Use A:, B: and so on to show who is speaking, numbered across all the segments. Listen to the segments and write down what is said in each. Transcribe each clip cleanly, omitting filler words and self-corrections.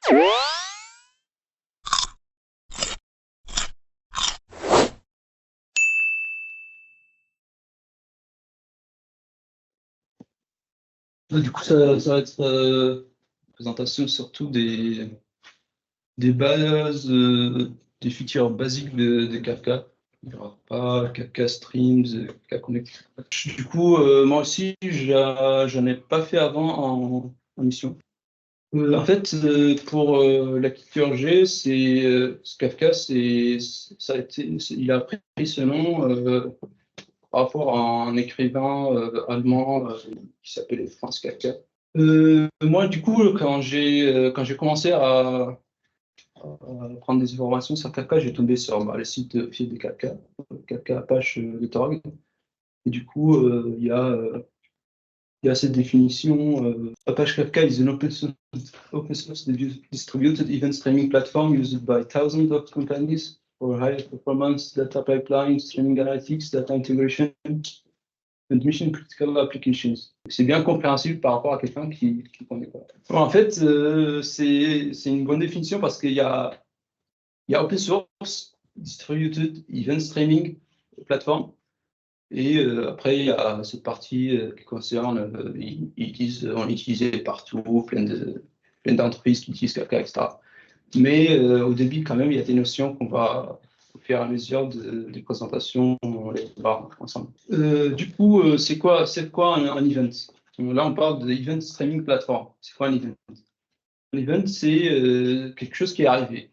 A: Du coup, ça va être une présentation surtout des bases, des features basiques de Kafka. Il n'y aura pas Kafka Streams, Kafka Connect. Du coup, moi aussi, j'en ai pas fait avant en mission. En fait, pour la G, ce Kafka, ça a été, il a pris ce nom par rapport à un écrivain allemand qui s'appelait Franz Kafka. Moi, du coup, quand j'ai commencé à prendre des informations sur Kafka, j'ai tombé sur le site officiel de Kafka, Kafka Apache.org. Et du coup, il y a cette définition. Apache Kafka is an open source distributed event streaming platform used by thousands of companies for high performance data pipeline, streaming analytics, data integration, and mission critical applications. C'est bien compréhensible par rapport à quelqu'un qui connaît pas. Bon, en fait, c'est une bonne définition parce qu'il y a open source, distributed event streaming platform. Et après, il y a cette partie qui concerne, ils disent, on l'utilisait partout, plein d'entreprises qui utilisent Kafka, etc. Mais au début, quand même, il y a des notions qu'on va, au fur et à mesure des présentations, on les voir ensemble. Du coup, c'est quoi un event? Là, on parle de event streaming platform. C'est quoi un event? Un event, c'est quelque chose qui est arrivé.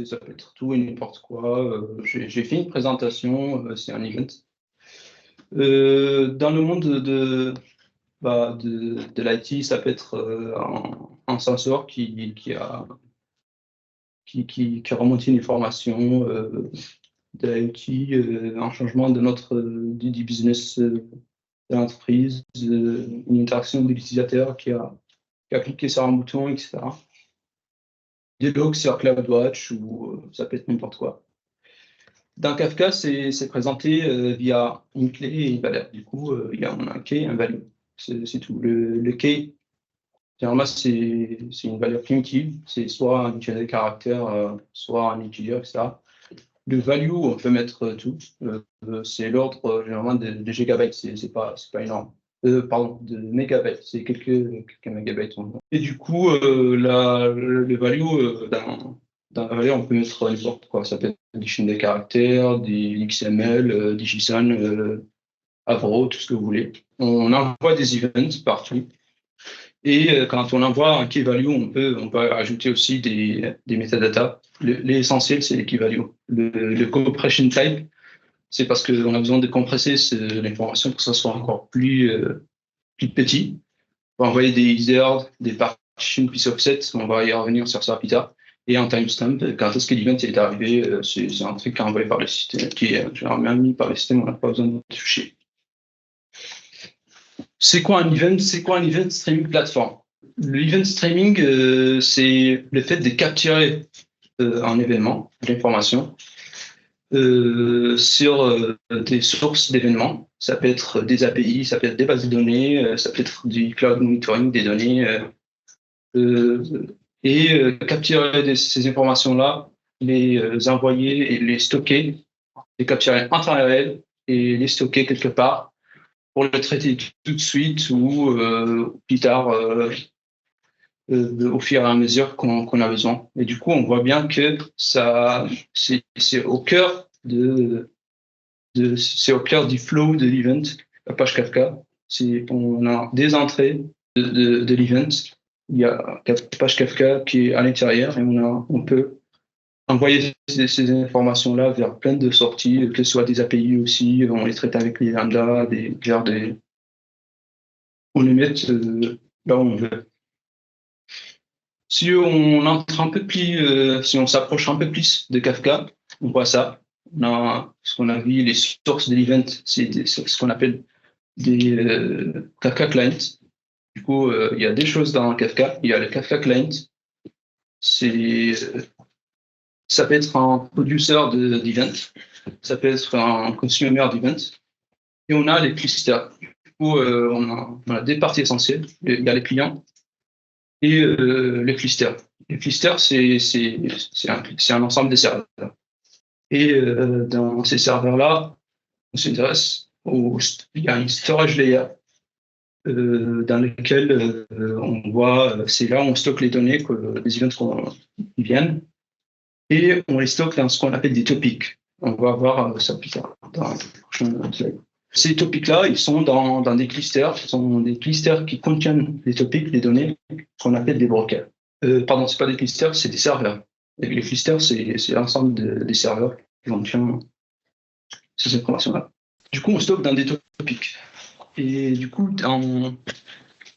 A: Ça peut être tout et n'importe quoi. J'ai fait une présentation, c'est un event. Dans le monde de l'IT, ça peut être un sensor qui remonte une information de l'IoT, un changement du business de l'entreprise, une interaction de l'utilisateur qui a cliqué sur un bouton, etc. Des logs sur CloudWatch ou ça peut être n'importe quoi. Dans Kafka, c'est présenté via une clé et une valeur. Du coup, on a un key et un value. C'est tout. Le key, généralement, c'est une valeur primitive. C'est soit un dictionnaire de caractères, soit un integer, etc. Le value, on peut mettre tout. C'est l'ordre généralement de gigabytes. C'est pas énorme. Pardon, de mégabytes. C'est quelques mégabytes. Et du coup, le value, dans la valeur, on peut mettre n'importe quoi. Ça peut être des chaînes de caractères, des XML, des JSON, Avro, tout ce que vous voulez. On envoie des events partout. Et quand on envoie un key value, on peut ajouter aussi des metadata. L'essentiel, c'est les key value. Le compression type, c'est parce qu'on a besoin de compresser l'information pour que ça soit encore plus petit. On va envoyer des headers, des partitions, puis offset. On va y revenir sur ça plus tard. Et en timestamp, quand est-ce que l'event est arrivé, c'est un truc qui est envoyé par le système, qui est généralement mis par le système, on n'a pas besoin de toucher. C'est quoi un event? C'est quoi un event streaming platform? L'event streaming, c'est le fait de capturer un événement, de l'information, sur des sources d'événements. Ça peut être des API, ça peut être des bases de données, ça peut être du cloud monitoring des données. Et capturer ces informations-là, les envoyer et les stocker, les capturer en temps réel et les stocker quelque part pour le traiter tout de suite ou plus tard au fur et à mesure qu'on a besoin. Et du coup, on voit bien que c'est au cœur c'est au cœur du flow de l'event, la page Kafka. On a des entrées de l'event. Il y a la page Kafka qui est à l'intérieur et on peut envoyer ces informations-là vers plein de sorties, que ce soit des API aussi. On les traite avec les lambda, on les met là où on veut. Si on entre un peu plus, si on s'approche un peu plus de Kafka, on voit ça. On a ce qu'on a vu, les sources de l'event, c'est ce qu'on appelle des Kafka clients. Du coup, il y a des choses dans Kafka. Il y a le Kafka client. Ça peut être un producteur d'event. Ça peut être un consumer d'event. Et on a les clusters. Du coup, on a des parties essentielles. Il y a les clients. et les clusters. Les clusters, c'est un ensemble de serveurs. Et dans ces serveurs-là, on s'intéresse il y a une storage layer dans lequel on voit, c'est là où on stocke les données, les events qui viennent, et on les stocke dans ce qu'on appelle des topics. On va voir ça plus tard dans le prochain slide. Ces topics-là, ils sont dans des clusters. Ce sont des clusters qui contiennent les topics, les données, qu'on appelle des brokers. Pardon, c'est pas des clusters, c'est des serveurs. Et les clusters, c'est l'ensemble des serveurs qui contiennent ces informations-là. Du coup, on stocke dans des topics. Et du coup, dans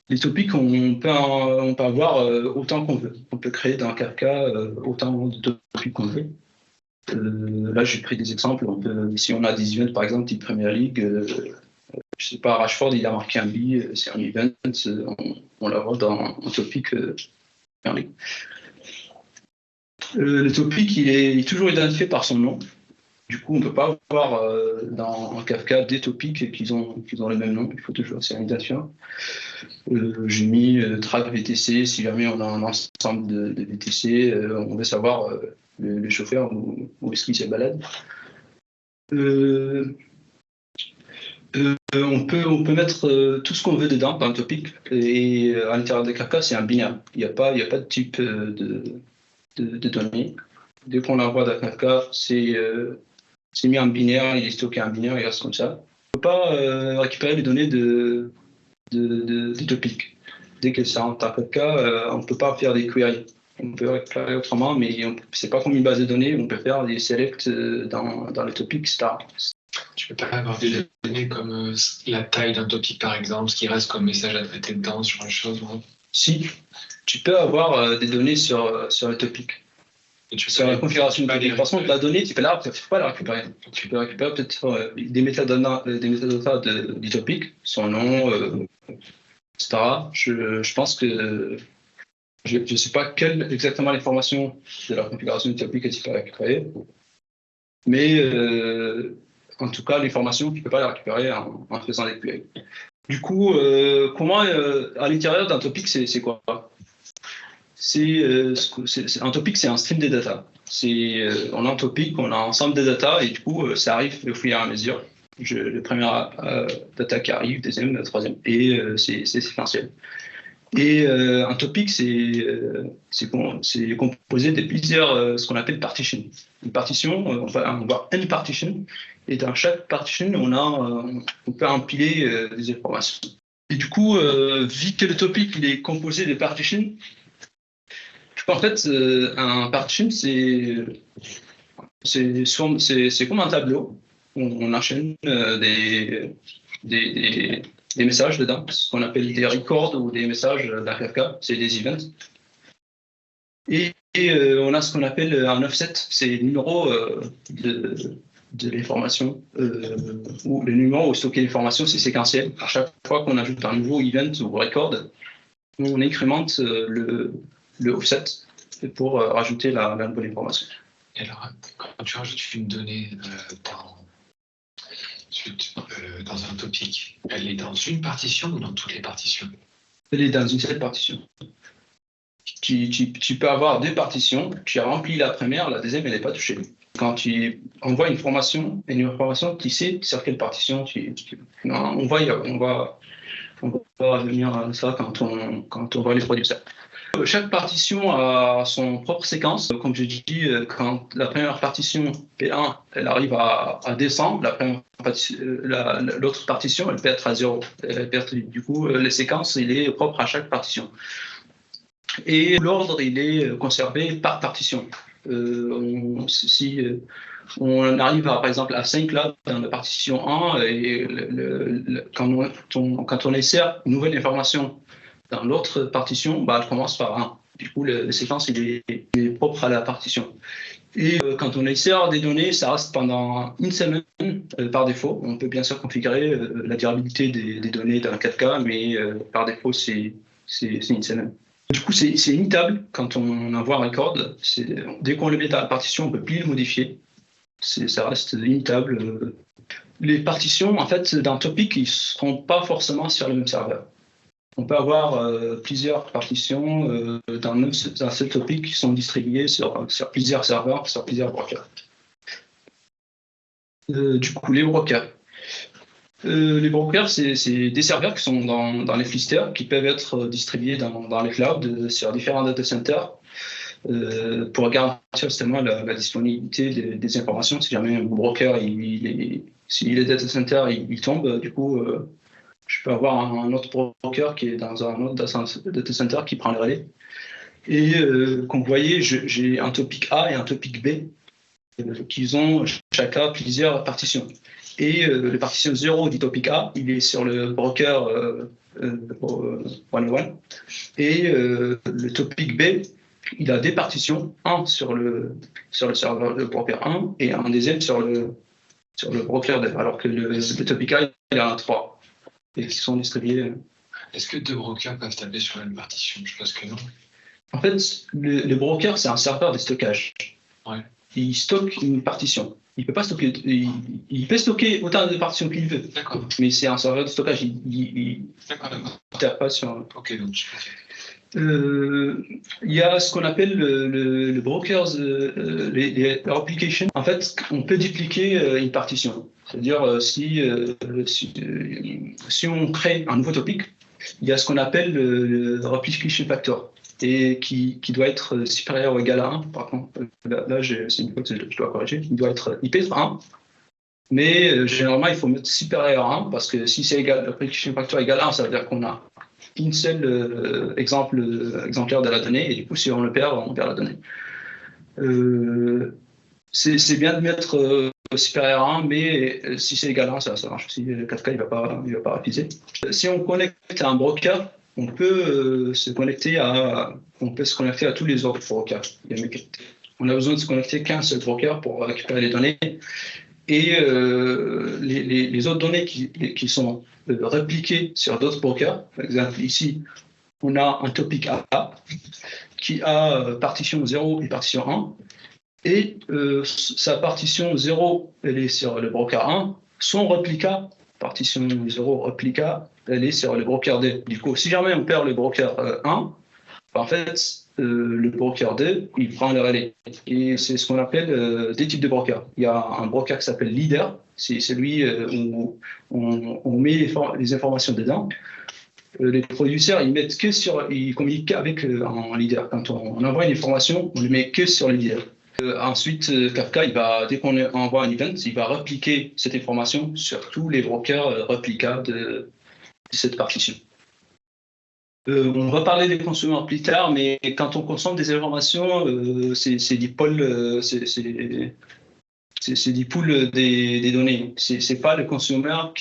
A: les topics, on peut avoir autant qu'on veut. On peut créer dans Kafka autant de topics qu'on veut. Là, j'ai pris des exemples. Si on a des events, par exemple, type Premier League, je sais pas, Rashford, il a marqué un but, c'est un event, on l'aura dans un topic Premier League. Le topic, il est toujours identifié par son nom. Du coup, on ne peut pas avoir dans Kafka des topics qui ont le même nom. Il faut toujours, c'est un identifiant. J'ai mis track VTC. Si jamais on a un ensemble de VTC, on veut savoir le chauffeur où est-ce qu'il se balade. On peut mettre tout ce qu'on veut dedans dans un topic. Et à l'intérieur de Kafka, c'est un binaire. Il n'y a pas de type de données. Dès qu'on l'envoie dans Kafka, c'est mis en binaire, il est stocké en binaire, il reste comme ça. On ne peut pas récupérer les données des topics. Dès qu'elles sont en Kafka, on ne peut pas faire des queries. On peut récupérer autrement, mais ce n'est pas comme une base de données, on peut faire des selects dans les topics, etc.
B: Tu ne peux pas avoir des données comme la taille d'un topic, par exemple, ce qui reste comme message à traiter dedans, sur une chose.
A: Si, tu peux avoir des données sur le topic. Sur la configuration du topic. Par contre, la donnée, tu peux pas la récupérer. Tu peux récupérer peut-être des métadata du topic, son nom, etc. Je pense que je ne sais pas quelle exactement l'information de la configuration du topic que tu peux récupérer, mais en tout cas, l'information, tu ne peux pas la récupérer en faisant des queries. Du coup, comment à l'intérieur d'un topic, c'est quoi? Un topic, c'est un stream de data. On a un topic, on a un ensemble de data, et du coup, ça arrive au fur et à mesure. Le premier data qui arrive, deuxième, troisième, et c'est séquentiel. Et un topic, c'est composé de plusieurs, ce qu'on appelle partitions. Une partition, on va avoir une partition, et dans chaque partition, on peut empiler des informations. Et du coup, vu que le topic il est composé de partitions, en fait, un partition, c'est comme un tableau. On enchaîne des messages dedans, ce qu'on appelle des records ou des messages d'Kafka, c'est des events. Et on a ce qu'on appelle un offset, c'est le numéro de l'information, ou le numéro où stocker l'information, c'est séquentiel. À chaque fois qu'on ajoute un nouveau event ou record, on incrémente le offset pour rajouter la nouvelle information.
B: Et alors, quand tu rajoutes une donnée dans un topic, elle est dans une partition ou dans toutes les partitions?
A: Elle est dans une seule partition. Tu peux avoir deux partitions, tu as rempli la première, la deuxième, elle n'est pas touchée. Quand tu envoies une information, tu sais sur quelle partition on va revenir à ça quand on va les produire ça. Chaque partition a son propre séquence. Comme je dis, quand la première partition P1, elle arrive à descendre, l'autre partition, elle peut être à 0. Du coup, les séquences, il est propre à chaque partition. Et l'ordre, il est conservé par partition. Si on arrive par exemple à 5 là dans la partition 1, et quand on insère une nouvelle information dans l'autre partition, elle commence par 1. Du coup, la séquence il est propre à la partition. Et quand on insère des données, ça reste pendant une semaine par défaut. On peut bien sûr configurer la durabilité des données dans Kafka, mais par défaut, c'est une semaine. Du coup, c'est immutable quand on envoie un record. Dès qu'on le met dans la partition, on ne peut plus le modifier. Ça reste immutable. Les partitions, en fait, d'un topic, ils ne seront pas forcément sur le même serveur. on peut avoir plusieurs partitions d'un seul topic qui sont distribuées sur plusieurs serveurs, sur plusieurs brokers. Du coup, les brokers. Les brokers, c'est des serveurs qui sont dans les clusters, qui peuvent être distribués dans les clouds sur différents data centers pour garantir justement la disponibilité des informations. Si jamais un broker, si les data centers il tombe, du coup, je peux avoir un autre broker qui est dans un autre data center qui prend le relais. Et comme vous voyez, j'ai un topic A et un topic B qui ont chacun plusieurs partitions. Et le partition 0 du topic A, il est sur le broker 101. Et le topic B, il a des partitions, un sur le serveur de broker 1 et un deuxième sur le broker 2, alors que le topic A, il en a 3 et qui sont distribués.
B: Est-ce que deux brokers peuvent taper sur la même partition? Je pense que non.
A: En fait, le broker, c'est un serveur de stockage.
B: Ouais.
A: Il stocke une partition. Il peut pas stocker. Il peut stocker autant de partitions qu'il veut.
B: D'accord.
A: Mais c'est un serveur de stockage. Il ne tape pas sur.
B: Ok, donc je comprends.
A: Il y a ce qu'on appelle le brokers, les applications. En fait, on peut dupliquer une partition. C'est-à-dire, si on crée un nouveau topic, il y a ce qu'on appelle le replication factor, et qui doit être supérieur ou égal à 1. Par contre, là c'est une fois que je dois corriger. Il peut être 1. Mais généralement, il faut mettre supérieur à 1, parce que si c'est égal, le replication factor égale à 1, ça veut dire qu'on a une seule exemplaire de la donnée, et du coup, si on le perd, on perd la donnée. C'est bien de mettre supérieur à 1, mais si c'est égal à 1, ça marche aussi. Le Kafka, il ne va pas refuser. Si on connecte à un broker, on peut se connecter à tous les autres brokers. On a besoin de se connecter qu'à un seul broker pour récupérer les données. Et les autres données qui sont répliquées sur d'autres brokers, par exemple ici, on a un topic A qui a partition 0 et partition 1, et sa partition 0, elle est sur le broker 1, son replica, partition 0 replica, elle est sur le broker 2. Du coup, si jamais on perd le broker 1, en fait, le broker 2, il prend le relais. Et c'est ce qu'on appelle des types de brokers. Il y a un broker qui s'appelle leader, c'est celui où on met les informations dedans. Les producteurs, ils communiquent qu'avec un leader. Quand on envoie une information, on ne le met que sur le leader. Ensuite, Kafka, dès qu'on envoie un event, il va repliquer cette information sur tous les brokers replicables de cette partition. On va parler des consommateurs plus tard, mais quand on consomme des informations, c'est des pôles, c'est des pools des données. C'est pas le consommateur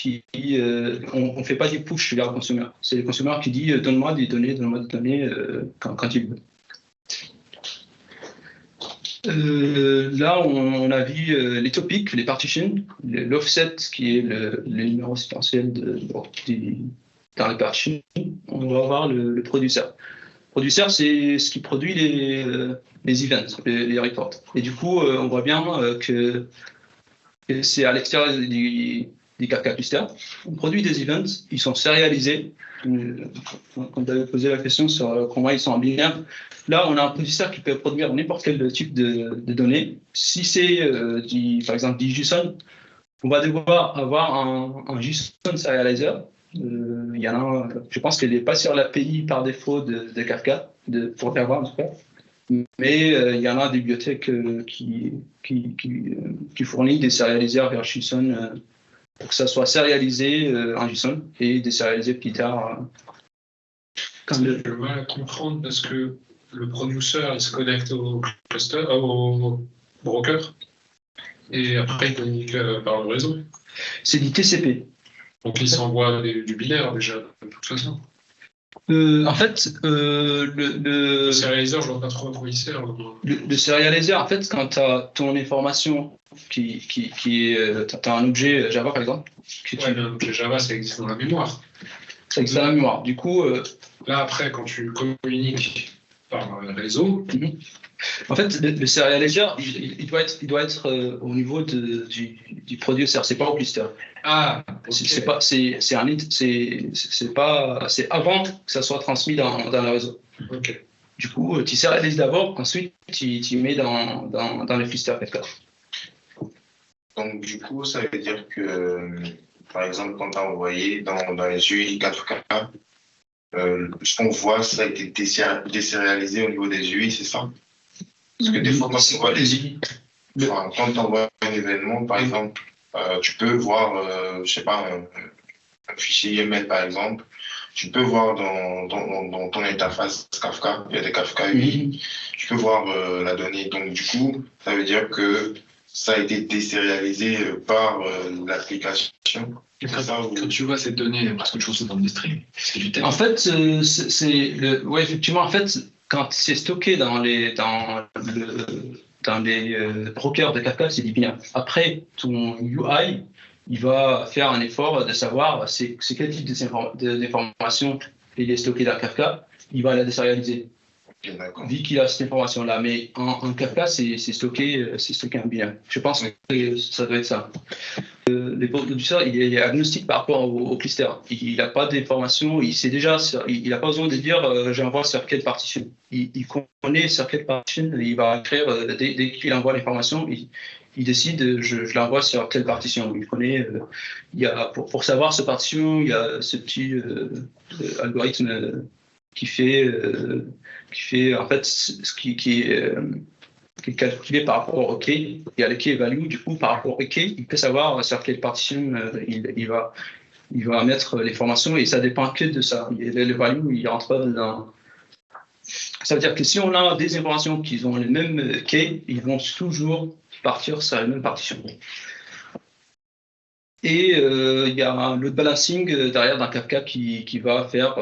A: on fait pas des push vers le consommateur. C'est le consommateur qui dit donne-moi des données quand il veut. Là, on a vu les topics, les partitions, l'offset qui est le numéro séquentiel dans les partitions. On va voir le producteur. Le producteur, c'est ce qui produit les events, les reports. Et du coup, on voit bien que c'est à l'extérieur du Kafka cluster. On produit des events, ils sont sérialisés. Quand tu avais posé la question sur comment ils sont en binaire, là, on a un producteur qui peut produire n'importe quel type de données. Si c'est, par exemple, du JSON, on va devoir avoir un JSON serializer. Il y en a, je pense qu'elle n'est pas sur l'API par défaut de Kafka, pour faire voir en tout cas. Mais il y en a des bibliothèques qui fournissent des serialiseurs vers JSON pour que ça soit sérialisé en JSON et désérialisé plus tard.
B: Je vais mal comprendre parce que le producteur il se connecte au cluster, au broker, et après il communique par le réseau.
A: C'est du TCP.
B: Donc il s'envoie du binaire déjà, de toute façon.
A: En fait, le
B: serializer, je vois pas trop à quoi il sert.
A: Le serializer, en fait, quand tu as ton information tu as un objet Java par exemple.
B: Ouais, mais un objet Java, ça existe dans la mémoire.
A: Ça existe dans la mémoire. Du coup.
B: Là, après, quand tu communiques par réseau,
A: En fait, le serializer, il doit être au niveau du producer, c'est pas au cluster.
B: Ah,
A: C'est pas, c'est avant que ça soit transmis dans le réseau.
B: ok.
A: Du coup, tu serialises d'abord, ensuite tu mets dans le cluster Kafka.
C: Donc, du coup, ça veut dire que, par exemple, quand tu as envoyé dans les UI 4K, ce qu'on voit, ça a été désérialisé au niveau des UI, c'est ça? Parce que des fois, quand on voit les UI, enfin, quand tu envoies un événement, par exemple, tu peux voir, je sais pas, un fichier YAML, par exemple, tu peux voir dans ton interface Kafka, il y a des Kafka UI, tu peux voir la donnée. Donc, du coup, ça veut dire que ça a été désérialisé par l'application.
B: Quand tu vois cette donnée, parce que tu reçois dans le stream, c'est du texte.
A: En fait, ouais, effectivement, en fait, quand c'est stocké dans les brokers de Kafka, c'est du binaire. Après, ton UI, il va faire un effort de savoir c'est quel type d'information il est stocké dans Kafka, il va la désérialiser. Vu qu'il a cette information-là, mais en Kafka, c'est stocké en binaire. Je pense que ça doit être ça. Les producteurs, il est agnostique par rapport au cluster. Il n'a pas d'information, il sait déjà, il n'a pas besoin de dire j'envoie sur quelle partition. Il connaît sur quelle partition il va écrire dès qu'il envoie l'information. Il décide je l'envoie sur quelle partition. Il connaît, il y a, pour savoir cette partition, il y a ce petit algorithme qui fait en fait ce qui est calculé par rapport au key. Il y a le key value, du coup, par rapport au key, il peut savoir sur quelle partition il va mettre les formations et ça dépend que de ça. Le value, il rentre pas dans. Ça veut dire que si on a des informations qui ont le même key, ils vont toujours partir sur la même partition. Et il y a un load balancing derrière dans Kafka qui va faire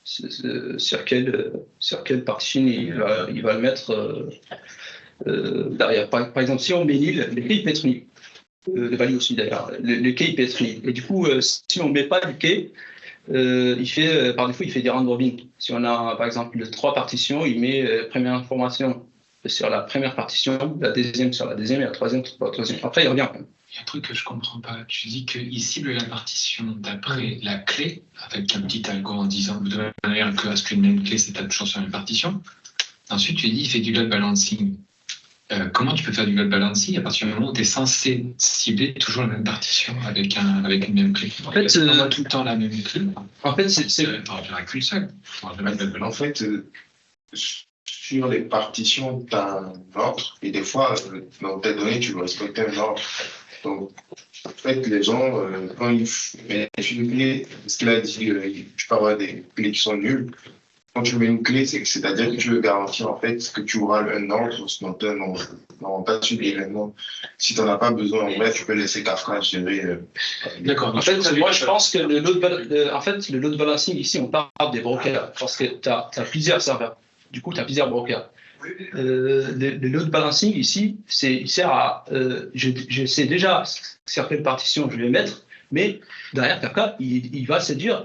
A: sur quelle partition il va le mettre derrière. Par exemple, si on met nil, le key peut être nil. Le value aussi d'ailleurs. Le key peut être nil. Et du coup, si on ne met pas le key, par défaut, il fait des round robin. Si on a par exemple 3 partitions, il met première information sur la première partition, la deuxième sur la deuxième et la troisième sur la troisième. Après, il revient.
B: Il y a un truc que je comprends pas. Tu dis qu'il cible la partition d'après la clé, avec un petit algo en disant de manière que à ce qu'une même clé, c'est toujours sur une partition. Ensuite, tu dis il fait du load balancing. Comment tu peux faire du load balancing à partir du moment où tu es censé cibler toujours la même partition avec une même clé? En fait, on voit tout le temps la même clé.
A: En fait, c'est
B: qu'une seule.
C: En fait, sur les partitions, tu as un ordre et des fois, dans tes données, tu veux respecter un ordre. Donc, en fait, les gens, quand ils mettent une clé, ce qu'il a dit, tu peux avoir des clés qui sont nulles. Quand tu mets une clé, c'est-à-dire que tu veux garantir en fait que tu auras un ordre dans ta suite d'événements. Si tu n'en as pas besoin, en vrai, tu peux laisser Kafka gérer.
B: D'accord.
A: En fait, moi, je pense que le load balancing ici, on parle des brokers parce que tu as plusieurs serveurs. Du coup, tu as plusieurs brokers. Le load balancing ici, il sert à. Je sais déjà sur quelle partition je vais mettre, mais derrière Kafka, il va se dire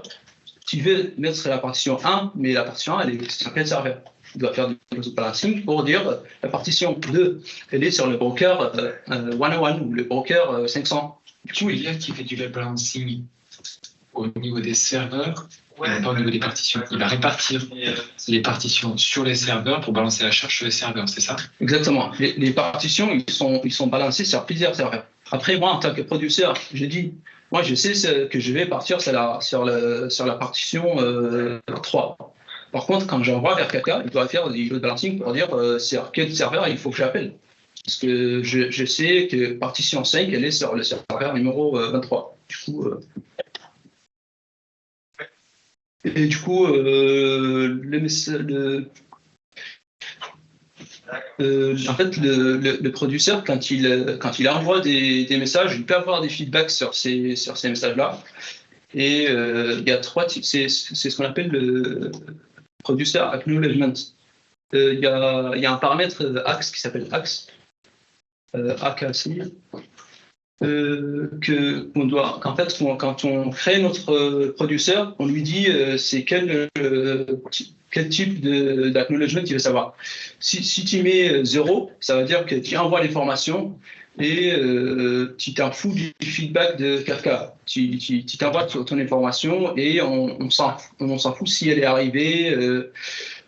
A: tu veux mettre la partition 1, mais la partition 1, elle est sur quel serveur? Il doit faire du load balancing pour dire la partition 2, elle est sur le broker 101 ou le broker 500.
B: Du coup, il y a qui fait du load balancing au niveau des serveurs. Pas au niveau des partitions. Il va répartir les partitions sur les serveurs pour balancer la charge sur les serveurs, c'est ça?
A: Exactement. Les partitions, ils sont balancés sur plusieurs serveurs. Après, moi, en tant que producteur, je dis, moi, je sais que je vais partir sur la partition 3. Par contre, quand j'envoie vers Kafka, il doit faire du load balancing pour dire sur quel serveur il faut que j'appelle. Parce que je sais que partition 5, elle est sur le serveur numéro 23. Et du coup, en fait, le producteur, quand il envoie des messages, il peut avoir des feedbacks sur ces messages-là. Et il y a 3 types. C'est ce qu'on appelle le producer acknowledgement. Il y a un paramètre AX qui s'appelle AX, AKC. qu'en fait, quand on crée notre producteur, on lui dit c'est quel type d'acknowledgement il veut savoir. Si tu mets 0, ça veut dire que tu envoies l'information et tu t'en fous du feedback de Kafka. Tu t'envoies ton information et on s'en fout si elle est arrivée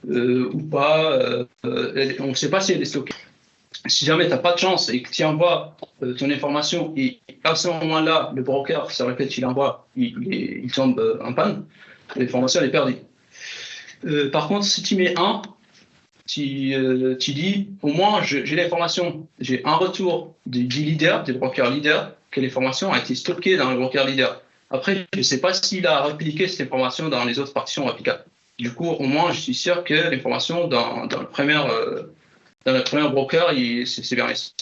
A: ou pas. On ne sait pas si elle est stockée. Si jamais tu n'as pas de chance et que tu envoies ton information et à ce moment-là, le broker, ça répète, il envoie, il tombe en panne, l'information est perdue. Par contre, si tu mets 1, tu dis, au moins, j'ai l'information, j'ai un retour du leader, du broker leader, que l'information a été stockée dans le broker leader. Après, je ne sais pas s'il a répliqué cette information dans les autres partitions réplicables. Du coup, au moins, je suis sûr que l'information dans le premier broker, c'est bien ici.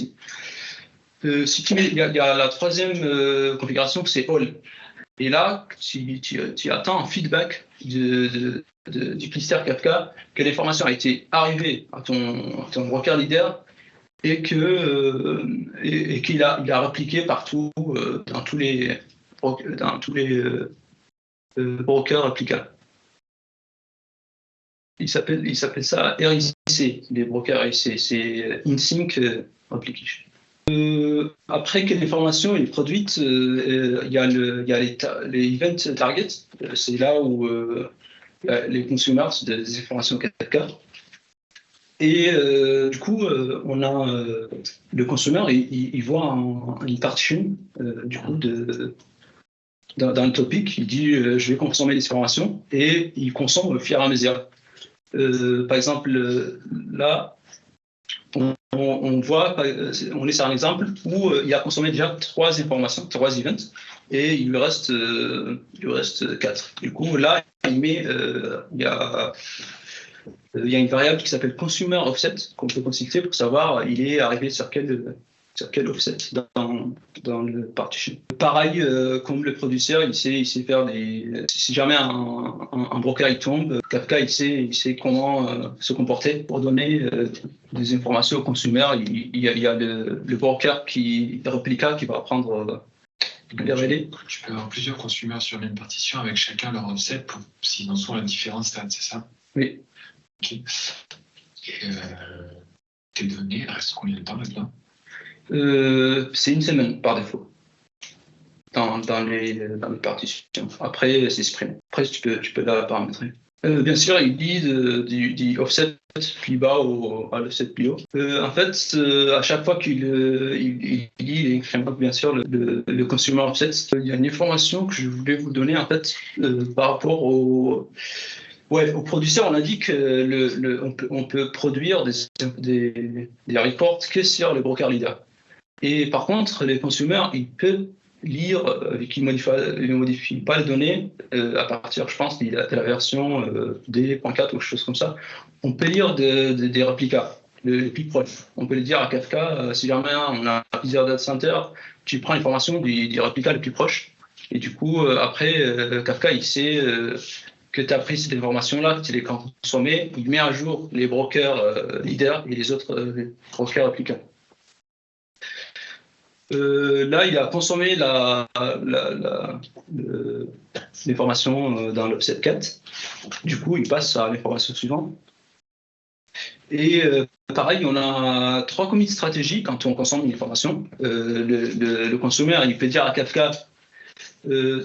A: Il y a la troisième configuration, c'est all. Et là, tu attends un feedback du cluster Kafka que l'information a été arrivée à ton broker leader et qu'il a répliqué partout dans tous les brokers applicables. Il s'appelle ça RIC, les brokers RIC, c'est InSync Application. Après que l'information est produite, il y a les event targets, c'est là où les consommateurs des informations Kafka. Et du coup, on a le consommateur, il voit une partition du coup dans le topic, il dit je vais consommer des informations et il consomme au fur et à mesure. Par exemple, là, on voit, on est sur un exemple où il a consommé déjà 3 informations, 3 events, et il lui reste 4. Du coup, là, il y a une variable qui s'appelle consumer offset qu'on peut consulter pour savoir il est arrivé sur quel offset dans le partition. Pareil, comme le producteur, il sait faire si jamais un broker il tombe, Kafka il sait comment se comporter pour donner des informations au consommateur. Il y a le broker réplica qui va prendre les relais.
B: Tu peux avoir plusieurs consommateurs sur une partition avec chacun leur offset s'ils en sont à différents stades, c'est ça?
A: Oui.
B: Ok. Et tes données, elles restent combien de temps là-dedans?
A: C'est une semaine par défaut dans les partitions. Après, c'est supprimé. Après, tu peux la paramétrer. Bien sûr, il dit du offset plus bas à l'offset plus haut. En fait, à chaque fois qu'il lit les frameworks, bien sûr, le consumer offset, il y a une information que je voulais vous donner en fait par rapport au producteur. On a dit que on peut produire des reports que sur le broker leader. Et par contre, les consommateurs, ils peuvent lire et qu'ils ne modifient pas les données à partir, je pense, de la version D.4 ou quelque chose comme ça. On peut lire des réplicas, les plus proches. On peut le dire à Kafka, si jamais on a plusieurs data centers, tu prends l'information du réplica le plus proche. Et du coup, après, Kafka, il sait que tu as pris cette information-là, que tu l'as consommée, il met à jour les brokers leaders et les autres brokers réplicas. Là, il a consommé l'information dans l'offset 4. Du coup, il passe à l'information suivante. Et pareil, on a 3 commits de stratégie quand on consomme une information. Le consommateur, il peut dire à Kafka,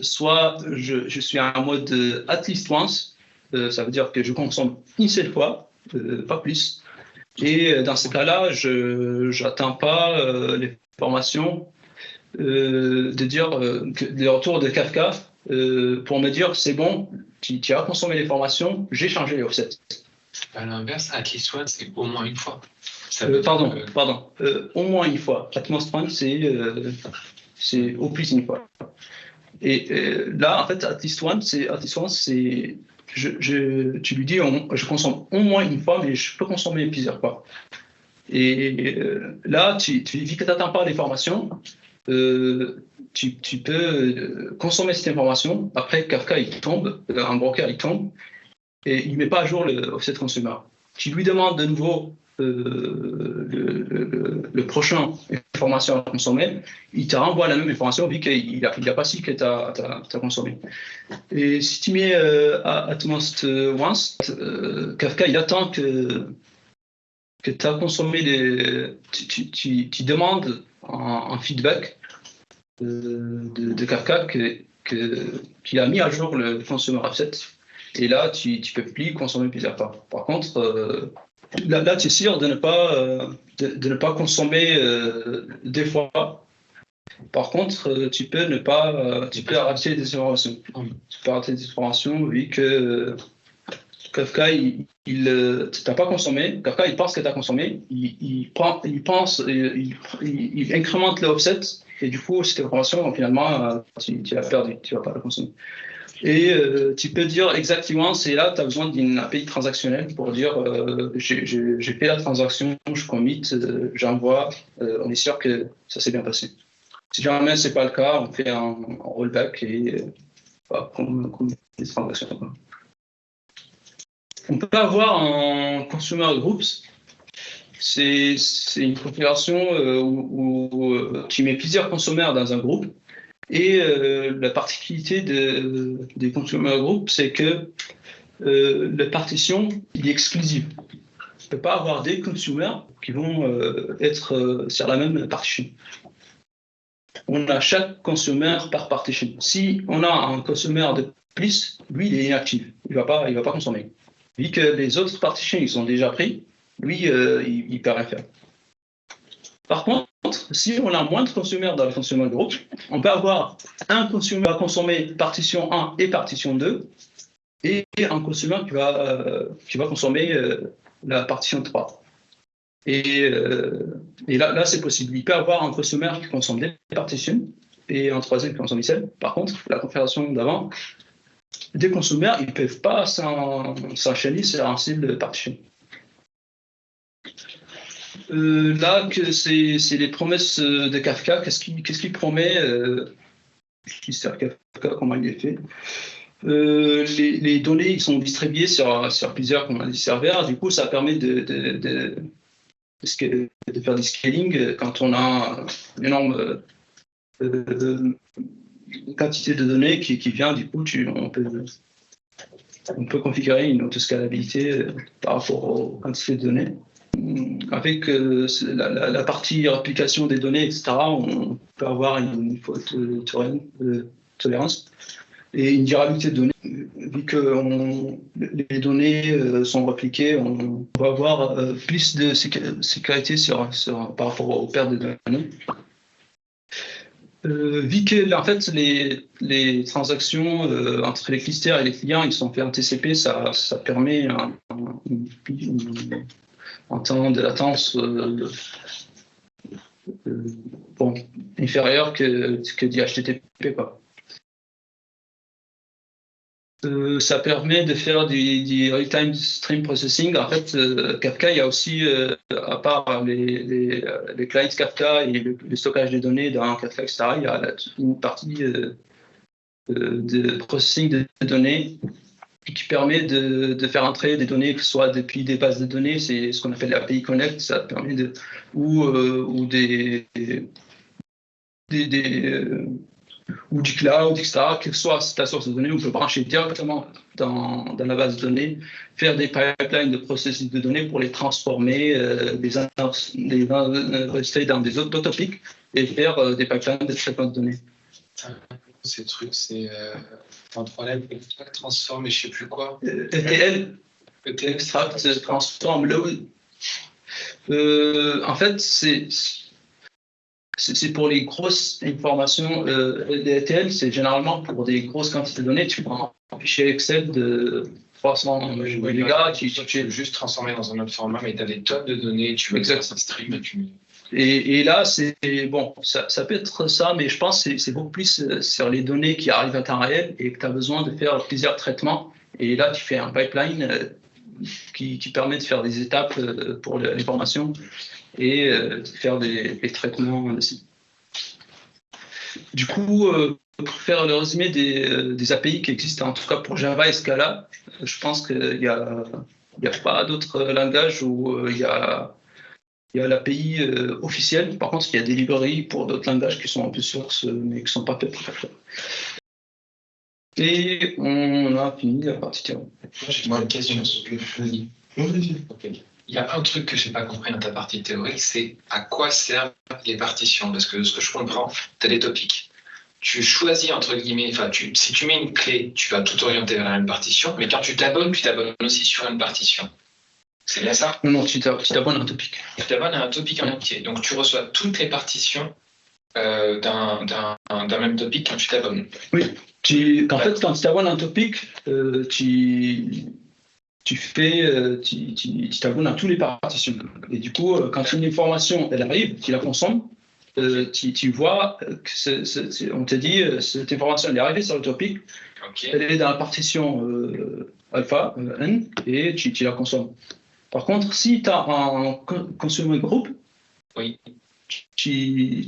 A: soit je suis en mode at least once, ça veut dire que je consomme une seule fois, pas plus. Et dans ce cas-là, je n'attends pas l'information de dire le retour de Kafka pour me dire c'est bon, tu as consommé l'information, j'ai changé les offsets.
B: À l'inverse, at least once, c'est au moins une fois.
A: Pardon. Au moins une fois. At most once, c'est au plus une fois. Et là, en fait, at least once, c'est tu lui dis, je consomme au moins une fois, mais je peux consommer plusieurs fois. Et là, tu dis que tu n'attends pas l'information, tu peux consommer cette information. Après, Kafka, il tombe, un broker, il tombe, et il ne met pas à jour le offset consumer. Tu lui demandes de nouveau le prochain information à consommer, il te renvoie la même information vu qu'il n'a pas su que tu as consommé. Et si tu mets Utmost Once, Kafka, il attend que tu as consommé tu demandes un feedback de Kafka qu'il a mis à jour le consumer offset. Et là, tu ne peux plus consommer plusieurs fois. Par contre, là tu es sûr de ne pas consommer deux fois. Par contre, tu peux rater des informations. Tu peux rater des informations vu que Kafka, tu n'as pas consommé. Kafka, il pense que tu as consommé. Il incrémente le offset. Et du coup, cette information, finalement, tu l'as perdue. Tu ne vas pas la consommer. Et tu peux dire exactement, c'est là, tu as besoin d'une API transactionnelle pour dire j'ai fait la transaction, je commit, j'envoie, on est sûr que ça s'est bien passé. Si jamais ce n'est pas le cas, on fait un rollback et comme des transactions. On peut avoir un consumer groups. C'est une configuration où tu mets plusieurs consommateurs dans un groupe. Et la particularité des consumer groups, c'est que la partition est exclusive. Tu ne peux pas avoir des consommateurs qui vont être sur la même partition. On a chaque consommateur par partition. Si on a un consommateur de plus, lui, il est inactif. Il va pas consommer. Vu que les autres partitions, ils sont déjà pris, lui, il ne peut rien faire. Par contre, si on a moins de consommateurs dans le consumer group, on peut avoir un consommateur qui va consommer partition 1 et partition 2 et un consommateur qui va consommer la partition 3. Et là, c'est possible. Il peut avoir un consommateur qui consomme des partitions et un troisième qui consomme seul. Par contre, la configuration d'avant, des consommateurs, ils ne peuvent pas s'enchaîner sur un seul partition. Là, que c'est les promesses de Kafka. Qu'est-ce qu'il promet Kafka, comment il est fait les données, ils sont distribuées sur plusieurs serveurs. Du coup, ça permet de faire du scaling quand on a une énorme quantité de données qui vient. Du coup, on peut configurer une autoscalabilité par rapport aux quantités de données. Avec la partie réplication des données, etc., on peut avoir une faute de tolérance et une durabilité de données. Vu que les données sont répliquées, on va avoir plus de sécurité par rapport aux pertes de données. Vu que en fait, les transactions entre les clusters et les clients, ils sont faits en TCP, ça permet un temps de latence inférieur que du HTTP, quoi. Ça permet de faire du real-time stream processing. En fait, Kafka, il y a aussi, à part les clients Kafka et le stockage des données dans Kafka, etc., il y a une partie de processing de données qui permet de faire entrer des données, que ce soit depuis des bases de données, c'est ce qu'on appelle l'API Connect, ça permet ou du cloud, etc., quelle que soit ta source de données, on peut brancher directement dans la base de données, faire des pipelines de processing de données pour les transformer, les enregistrer dans des autres topics et faire des pipelines de traitement de données.
B: Ces trucs, c'est en 3 lettres, extract, transform et je ne sais plus quoi.
A: ETL, extract, transform, load. En fait, c'est pour les grosses informations. Les ETL, c'est généralement pour des grosses quantités de données. Tu prends un fichier Excel de 300 mégas. Tu
B: veux juste transformer dans un autre format, mais tu as des tonnes de données, tu veux faire ça stream.
A: Et là, ça peut être ça, mais je pense que c'est beaucoup plus sur les données qui arrivent à temps réel et que tu as besoin de faire plusieurs traitements. Et là, tu fais un pipeline qui permet de faire des étapes pour l'information et de faire des traitements dessus. Du coup, pour faire le résumé des API qui existent, en tout cas pour Java et Scala, je pense qu'il y a Il n'y a pas d'autres langages où il y a l'API officielle. Par contre, il y a des librairies pour d'autres langages qui sont un peu source, mais qui ne sont pas faits pour faire ça. Et on a fini la partie théorie.
B: J'ai une question. Okay. Il y a un truc que je n'ai pas compris dans ta partie théorique, c'est à quoi servent les partitions. Parce que ce que je comprends, tu as des topics. Tu choisis, entre guillemets, si tu mets une clé, tu vas tout orienter vers une partition, mais quand tu t'abonnes aussi sur une partition. C'est bien ça?
A: Non, tu t'abonnes à un topic.
B: Tu t'abonnes à un topic en entier. Donc tu reçois toutes les partitions d'un même topic quand tu t'abonnes.
A: Oui. En fait, quand tu t'abonnes à un topic, tu t'abonnes à toutes les partitions. Et du coup, quand une information elle arrive, tu la consommes, tu vois que on te dit cette information elle est arrivée sur le topic, okay. Elle est dans la partition alpha n et tu la consommes. Par contre, si tu as un consumer group,
B: oui.
A: Tu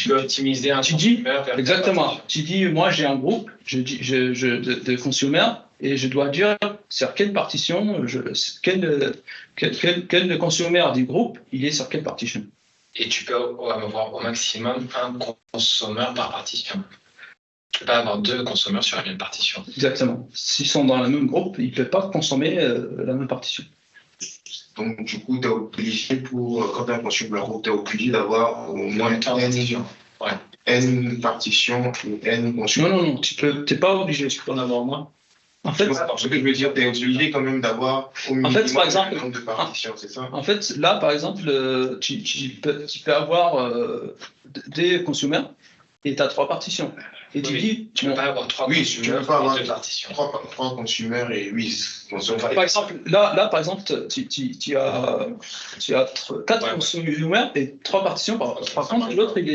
B: peux optimiser un consumer vers
A: exactement. Tu dis, moi j'ai un groupe de consommateurs et je dois dire sur quelle partition, quel consommateur du groupe, il est sur quelle partition.
B: Et tu peux avoir au maximum un consommateur par partition. Tu ne peux pas avoir deux consommateurs sur la même partition.
A: Exactement. S'ils sont dans le même groupe, ils ne peuvent pas consommer la même partition.
C: Donc, du coup, tu es obligé quand tu as un consumer group, tu es obligé d'avoir au moins N partitions ou N consommateurs.
A: Non, tu n'es pas obligé, tu peux en avoir moins.
C: En fait, ce que je veux dire, tu es obligé quand même d'avoir au minimum un nombre de partitions, c'est ça?
A: En fait, là, par exemple, tu peux avoir des consommateurs et tu as 3 partitions. Et tu dis,
B: tu ne peux pas avoir 3 consommateurs.
C: Oui, tu ne peux pas avoir 3 consommateurs et 8 consommateurs.
A: Par exemple, là par exemple, tu as 4 consommateurs et 3 partitions. Par contre, l'autre, il est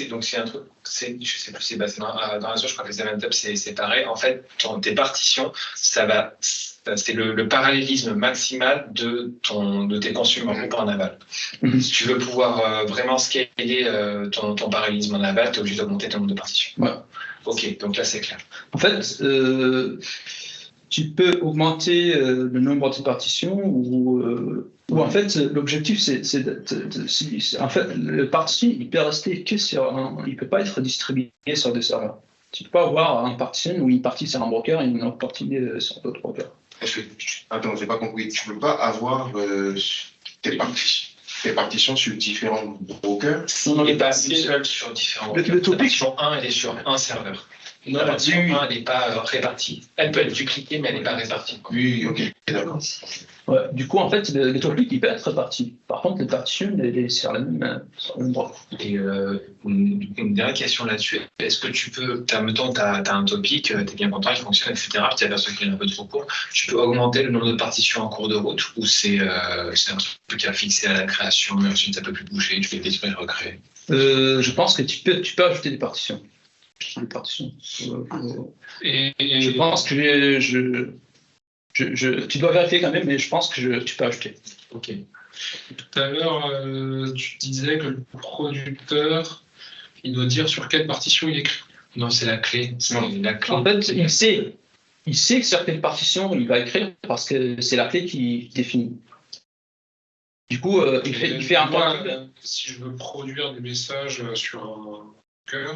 B: donc, c'est un truc, je sais plus, dans Azure, je crois que les event hubs, c'est pareil. En fait, tes partitions, c'est le parallélisme maximal de tes consommateurs en aval. Si tu veux pouvoir vraiment scaler ton parallélisme en aval, tu es obligé d'augmenter ton nombre de partitions.
A: Ouais.
B: Ok, donc là, c'est clair.
A: En fait, tu peux augmenter le nombre de partitions ou en fait, l'objectif, en fait, le partition, il peut rester que il peut pas être distribué sur des serveurs. Tu peux pas avoir un partition où une partie sur un broker et une autre partie sur d'autres brokers.
C: Attends, j'ai pas compris. Tu peux pas avoir tes partitions sur différents brokers?
B: Il n'est pas seul sur différents brokers.
A: Le topic
B: sur elle est sur un serveur. La partition 1, elle n'est pas répartie. Elle peut être dupliquée, mais elle n'est pas répartie.
C: Oui, ok, d'accord.
A: Ouais, du coup, en fait, le topic, il peut être réparti. Par contre, les partitions, elle est sur le même endroit.
B: Et une dernière question là-dessus. Est-ce que tu peux, mettons, tu as un topic, tu es bien content, il fonctionne, etc. Tu t'aperçois qu'il est un peu trop court. Tu peux augmenter le nombre de partitions en cours de route ou c'est un truc à fixer à la création, et ensuite ça ne peut plus bouger, tu fais détruire et recréer?
A: Je pense que tu peux ajouter des partitions. Je pense que tu dois vérifier quand même, mais je pense que tu peux ajouter.
B: Ok.
D: Tout à l'heure, tu disais que le producteur, il doit dire sur quelle partition il écrit.
B: Non, c'est la clé.
A: En fait, il sait sur quelle partition il va écrire parce que c'est la clé qui définit. Du coup, il fait un calcul.
D: Si je veux produire des messages sur un broker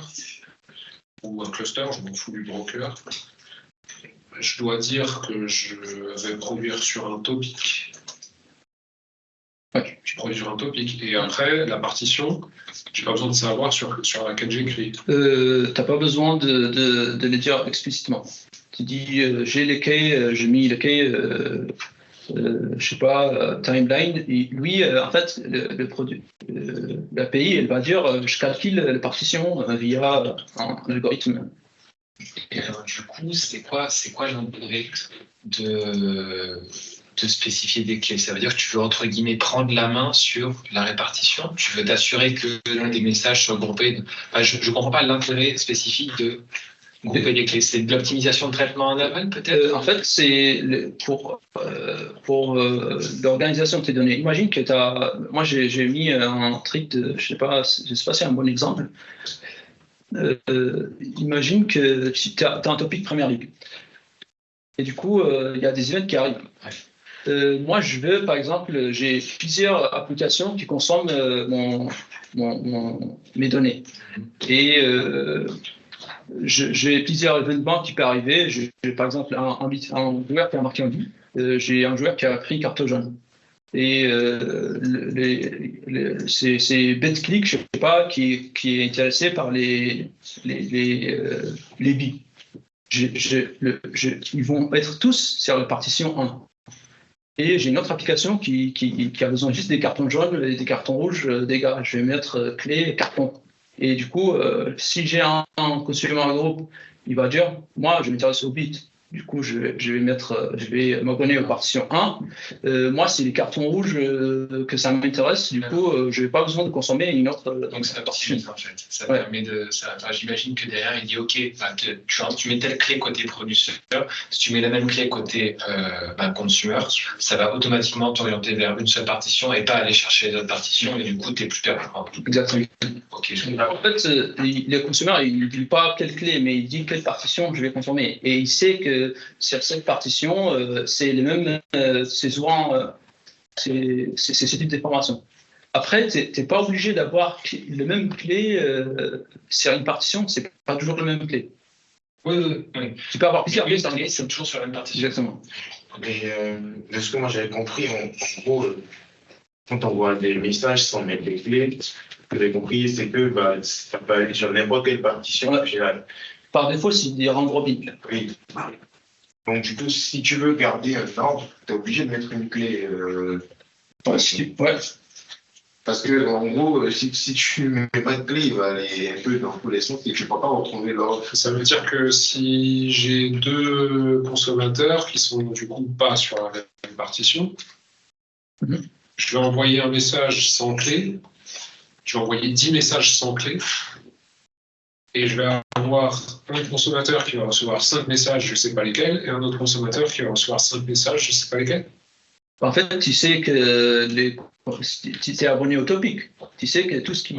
D: ou un cluster, je m'en fous du broker, je dois dire que je vais produire sur un topic.
A: Ouais.
D: Je produis sur un topic. Et après, la partition, j'ai pas besoin de savoir sur laquelle j'écris.
A: T'as pas besoin de le dire explicitement. Tu dis, j'ai les quais, j'ai mis les quais, je sais pas, timeline. Et lui, en fait, le produit, l'API, elle va dire, je calcule les partitions via un algorithme.
B: Et alors, du coup, c'est quoi l'intérêt de spécifier des clés? Ça veut dire que tu veux, entre guillemets, prendre la main sur la répartition? Tu veux t'assurer que les messages soient groupés? Je ne comprends pas l'intérêt spécifique de grouper les clés. C'est de l'optimisation de traitement en aval, peut-être?
A: En fait, c'est pour l'organisation de tes données. Imagine que moi, j'ai mis un truc je sais pas si c'est un bon exemple. Imagine que tu as un topic Premier League. Et du coup, il y a des events qui arrivent. Moi, je veux, par exemple, j'ai plusieurs applications qui consomment mes données. Et j'ai plusieurs événements qui peuvent arriver. J'ai par exemple un joueur qui a marqué en vie. J'ai un joueur qui a pris une carte jaune. Et c'est BetClick, je ne sais pas, qui est intéressé par les billes. Ils vont être tous sur la partition 1. Et j'ai une autre application qui a besoin juste des cartons jaunes et des cartons rouges. Des gars, je vais mettre clé, carton. Et du coup, si j'ai un consumer groupe, il va dire, moi, je m'intéresse au bit. Du coup, je vais m'abonner aux partitions 1. Moi, c'est les cartons rouges que ça m'intéresse. Du coup, je n'ai pas besoin de consommer une autre.
B: Donc, c'est la partition, en fait. Ça permet de. J'imagine que derrière, il dit OK, tu mets telle clé côté producteur. Si tu mets la même clé côté consumer, ça va automatiquement t'orienter vers une seule partition et pas aller chercher les autres partitions. Et du coup, tu n'es plus performant.
A: Exactement.
B: OK,
A: en fait, le consommateur, il ne dit pas quelle clé, mais il dit quelle partition je vais consommer. Et il sait que sur cette partition, c'est les mêmes, c'est souvent ce type d'information. Après, tu n'es pas obligé d'avoir le même clé sur une partition, c'est pas toujours le même clé.
B: Oui.
A: Tu peux avoir plusieurs clés,
B: c'est toujours sur la même partition.
A: Exactement.
C: Mais de ce que moi j'avais compris, en gros, quand on voit des messages sans mettre les clés, ce que j'ai compris, c'est que ça peut aller sur n'importe quelle partition.
A: Par défaut, c'est des round robin.
C: Oui. Donc, du coup, si tu veux garder un ordre, tu es obligé de mettre une clé.
A: Ouais.
C: Parce que, en gros, si tu ne mets pas de clé, il va aller un peu dans tous les sens et tu ne peux pas retrouver l'ordre.
D: Ça veut dire que si j'ai deux consommateurs qui sont du coup pas sur la même partition, je vais envoyer un message sans clé, je vais envoyer 10 messages sans clé, et je vais avoir un consommateur qui va recevoir 5 messages, je ne sais pas lesquels, et un autre consommateur qui va recevoir 5 messages, je ne sais pas lesquels.
A: En fait, tu sais que si tu es abonné au topic, tu sais que tout ce qui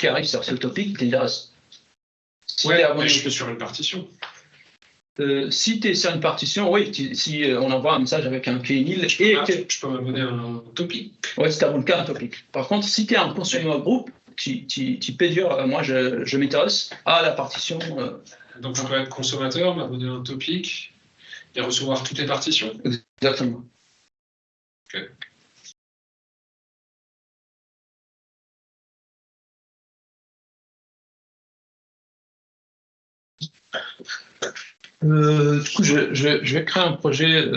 A: arrive sur ce topic t'intéresse.
D: Mais je peux sur une partition.
A: Si tu es sur une partition, oui, si on envoie un message avec un KNIL
D: je peux m'abonner à un topic.
A: Oui, si tu abonnes qu'à un topic. Par contre, si tu es un consumer groupe, tu peux dire, moi, je m'intéresse à la partition.
D: Donc, je peux être consommateur, m'abonner à un topic et recevoir toutes les partitions.
A: Exactement.
D: Ok.
A: Du coup, je vais créer un projet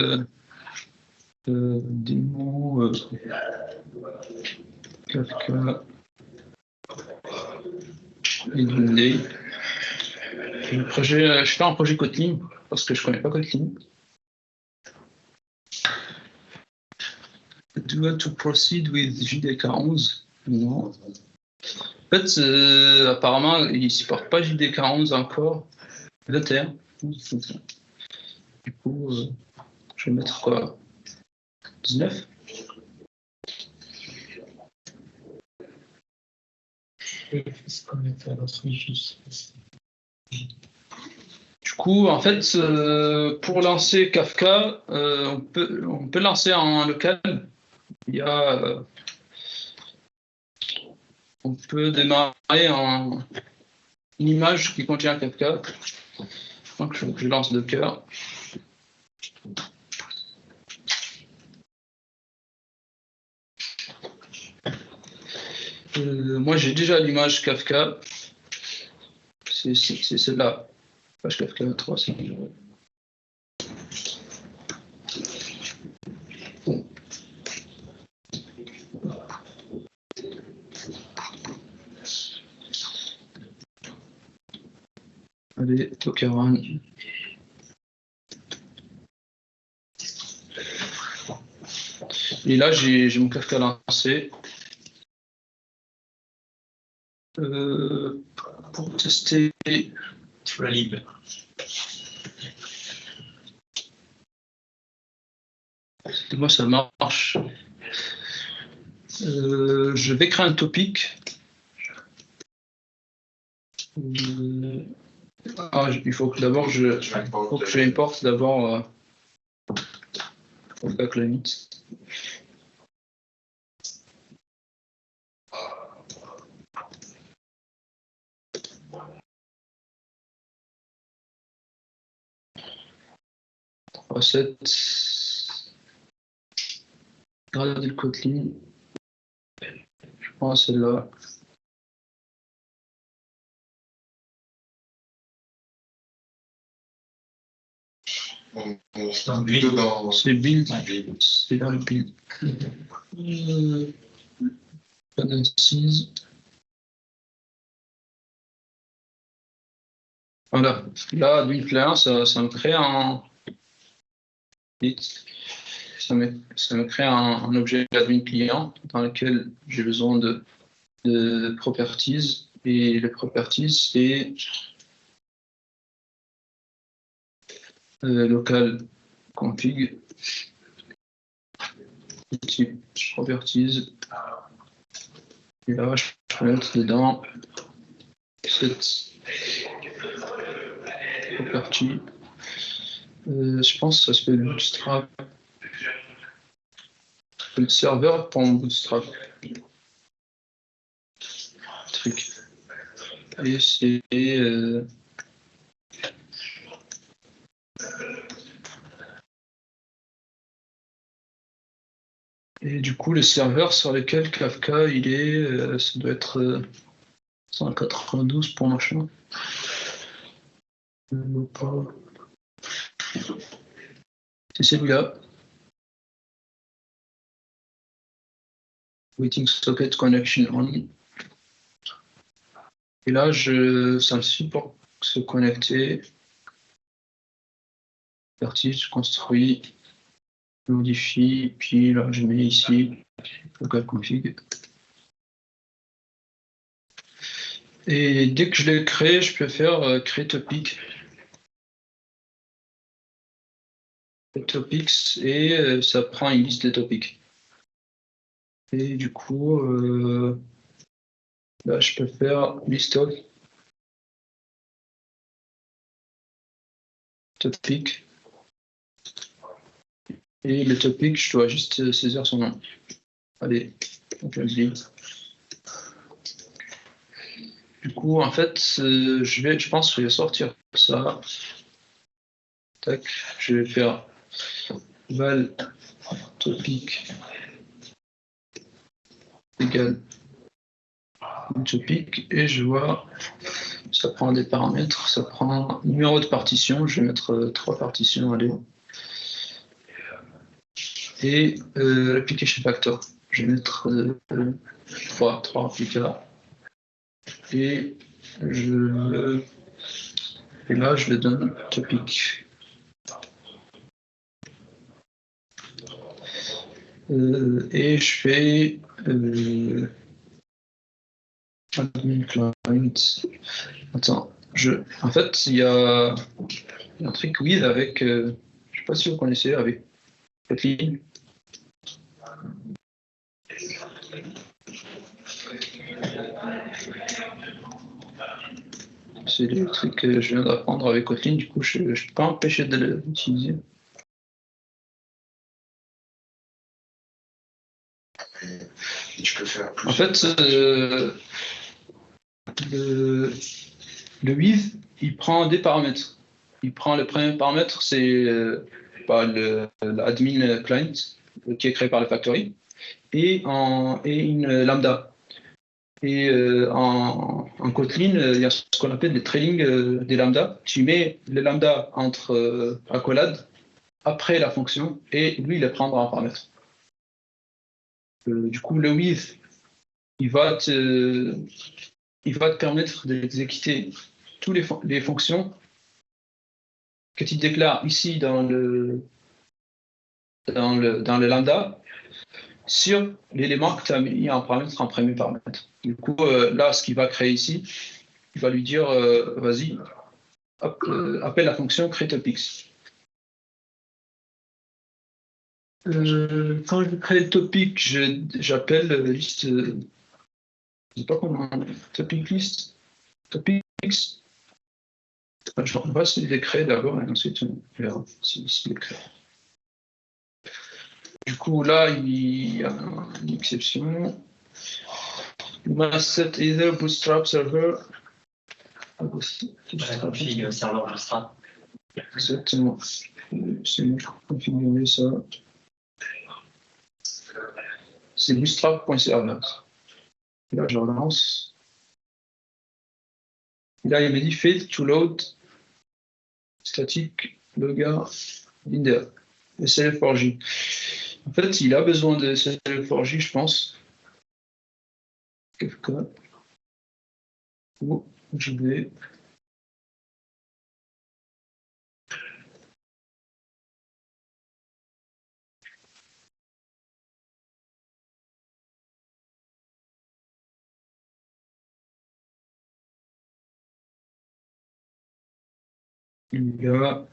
A: démo Kafka et données. Je fais un projet Kotlin parce que je ne connais pas Kotlin. Do you want to proceed with JDK 11? Non. En fait, apparemment, il ne supporte pas JDK 11 encore. 21. Du coup, je vais mettre quoi? 19. Du coup, en fait, pour lancer Kafka, on peut lancer en local. On peut démarrer une image qui contient Kafka. Donc, je lance Docker. Moi, j'ai déjà l'image Kafka. C'est celle-là. Page Kafka 3. Bon. Allez, Docker Run. Et là, j'ai mon Kafka lancé. Pour tester
B: sur la lib.
A: Moi, ça marche. Je vais créer un topic. Il faut que d'abord faut que j'importe d'abord backlinit. Recette. Regardez le Kotlin. Je pense celle-là.
C: Plutôt dans.
A: C'est build. C'est dans le build. Dependencies. Voilà. Là, d'une classe, ça me crée un. Ça me crée un objet admin client dans lequel j'ai besoin de properties. Et les properties, c'est local config type properties. Et là, je peux mettre dedans cette property. Je pense que ça s'appelle Bootstrap. Le serveur pour mon Bootstrap. Truc. Et c'est et du coup, le serveur sur lequel Kafka il est, ça doit être 192 pour machin. C'est celui-là. Waiting socket connection only. Et là, ça me suffit pour se connecter. Partie, je construis, je modifie, puis là, je mets ici local config. Et dès que je l'ai créé, je peux faire créer topic. Topics et ça prend une liste de topics. Et du coup, là, je peux faire list of topic. Et le topic, je dois juste saisir son nom. Allez, donc je le dis. Du coup, en fait, je pense que je vais sortir ça. Tac, je vais faire val topic égale topic et je vois ça prend des paramètres, ça prend numéro de partition, je vais mettre 3 partitions, allez. Et l'application factor, je vais mettre 3 applicateurs. Et là je le donne topic. Et je fais admin client. Attends, en fait, il y a un truc with avec, je sais pas si vous connaissez, avec Kotlin. C'est le truc que je viens d'apprendre avec Kotlin, du coup, je ne peux pas empêcher de l'utiliser.
C: Et tu peux faire plus.
A: En fait, le with, il prend des paramètres. Il prend le premier paramètre, c'est l'admin client qui est créé par le factory et une lambda. Et en Kotlin, il y a ce qu'on appelle des trailing des lambda. Tu mets le lambda entre accolades après la fonction et lui, il le prendra en paramètre. Du coup, le with, il va te permettre d'exécuter toutes les fonctions que tu déclares ici dans le lambda sur l'élément que tu as mis en paramètre en premier paramètre. Du coup, là, ce qu'il va créer ici, il va lui dire vas-y, appelle la fonction createTopics. Quand je crée le topic, j'appelle liste. Je sais pas comment. Topic list. Topics. Je repasse les décrets d'abord et ensuite on verra si les créé. Du coup, là, il y a une exception. You must set either Bootstrap server.
E: La config serveur Bootstrap.
A: Exactement. C'est moi qui configurer ça. C'est bootstrap.server. Là, je relance. Là, il m'a dit fail to load static loga binder. SLF4J. En fait, il a besoin de SLF4J, je pense. Kafka. Oh, je vais. Il y a.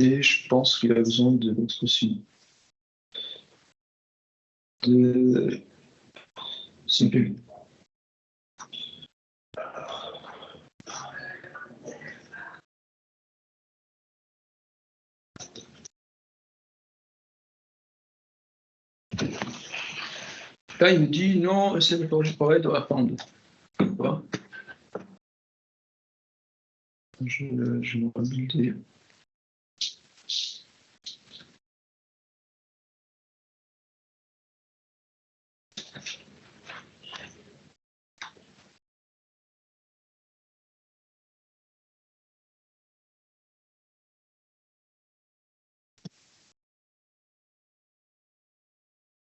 A: Et je pense qu'il a besoin de l'autre aussi. De CPU. Là, il me dit non, c'est le projet doit attendre. Voilà. Je vais rebuilder.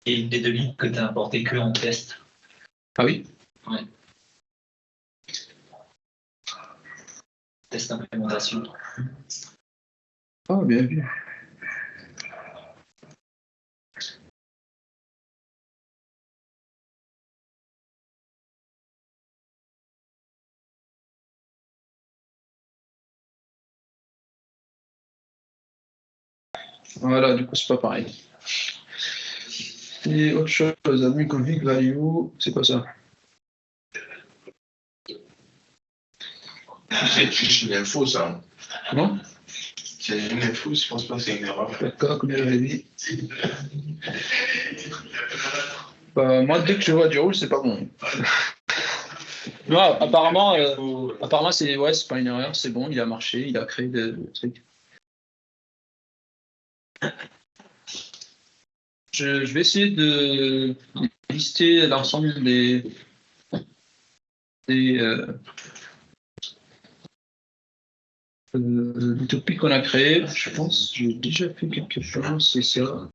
E: Et une des 2000 que tu as importé que en test.
A: Ah oui?
E: Ouais. Test d'implémentation.
A: Ah, bien vu. Voilà, du coup, c'est pas pareil. Et autre chose, admin config value, c'est quoi ça?
C: C'est juste une info, ça.
A: Comment?
C: C'est une info, je pense pas que c'est une erreur.
A: D'accord, comme j'avais dit. Bah, moi, dès que je vois du rouge, c'est pas bon. Non, apparemment, c'est pas une erreur, c'est bon, il a marché, il a créé des trucs. Je vais essayer de lister l'ensemble des topics qu'on a créés. Je pense que j'ai déjà fait quelque chose, c'est ça.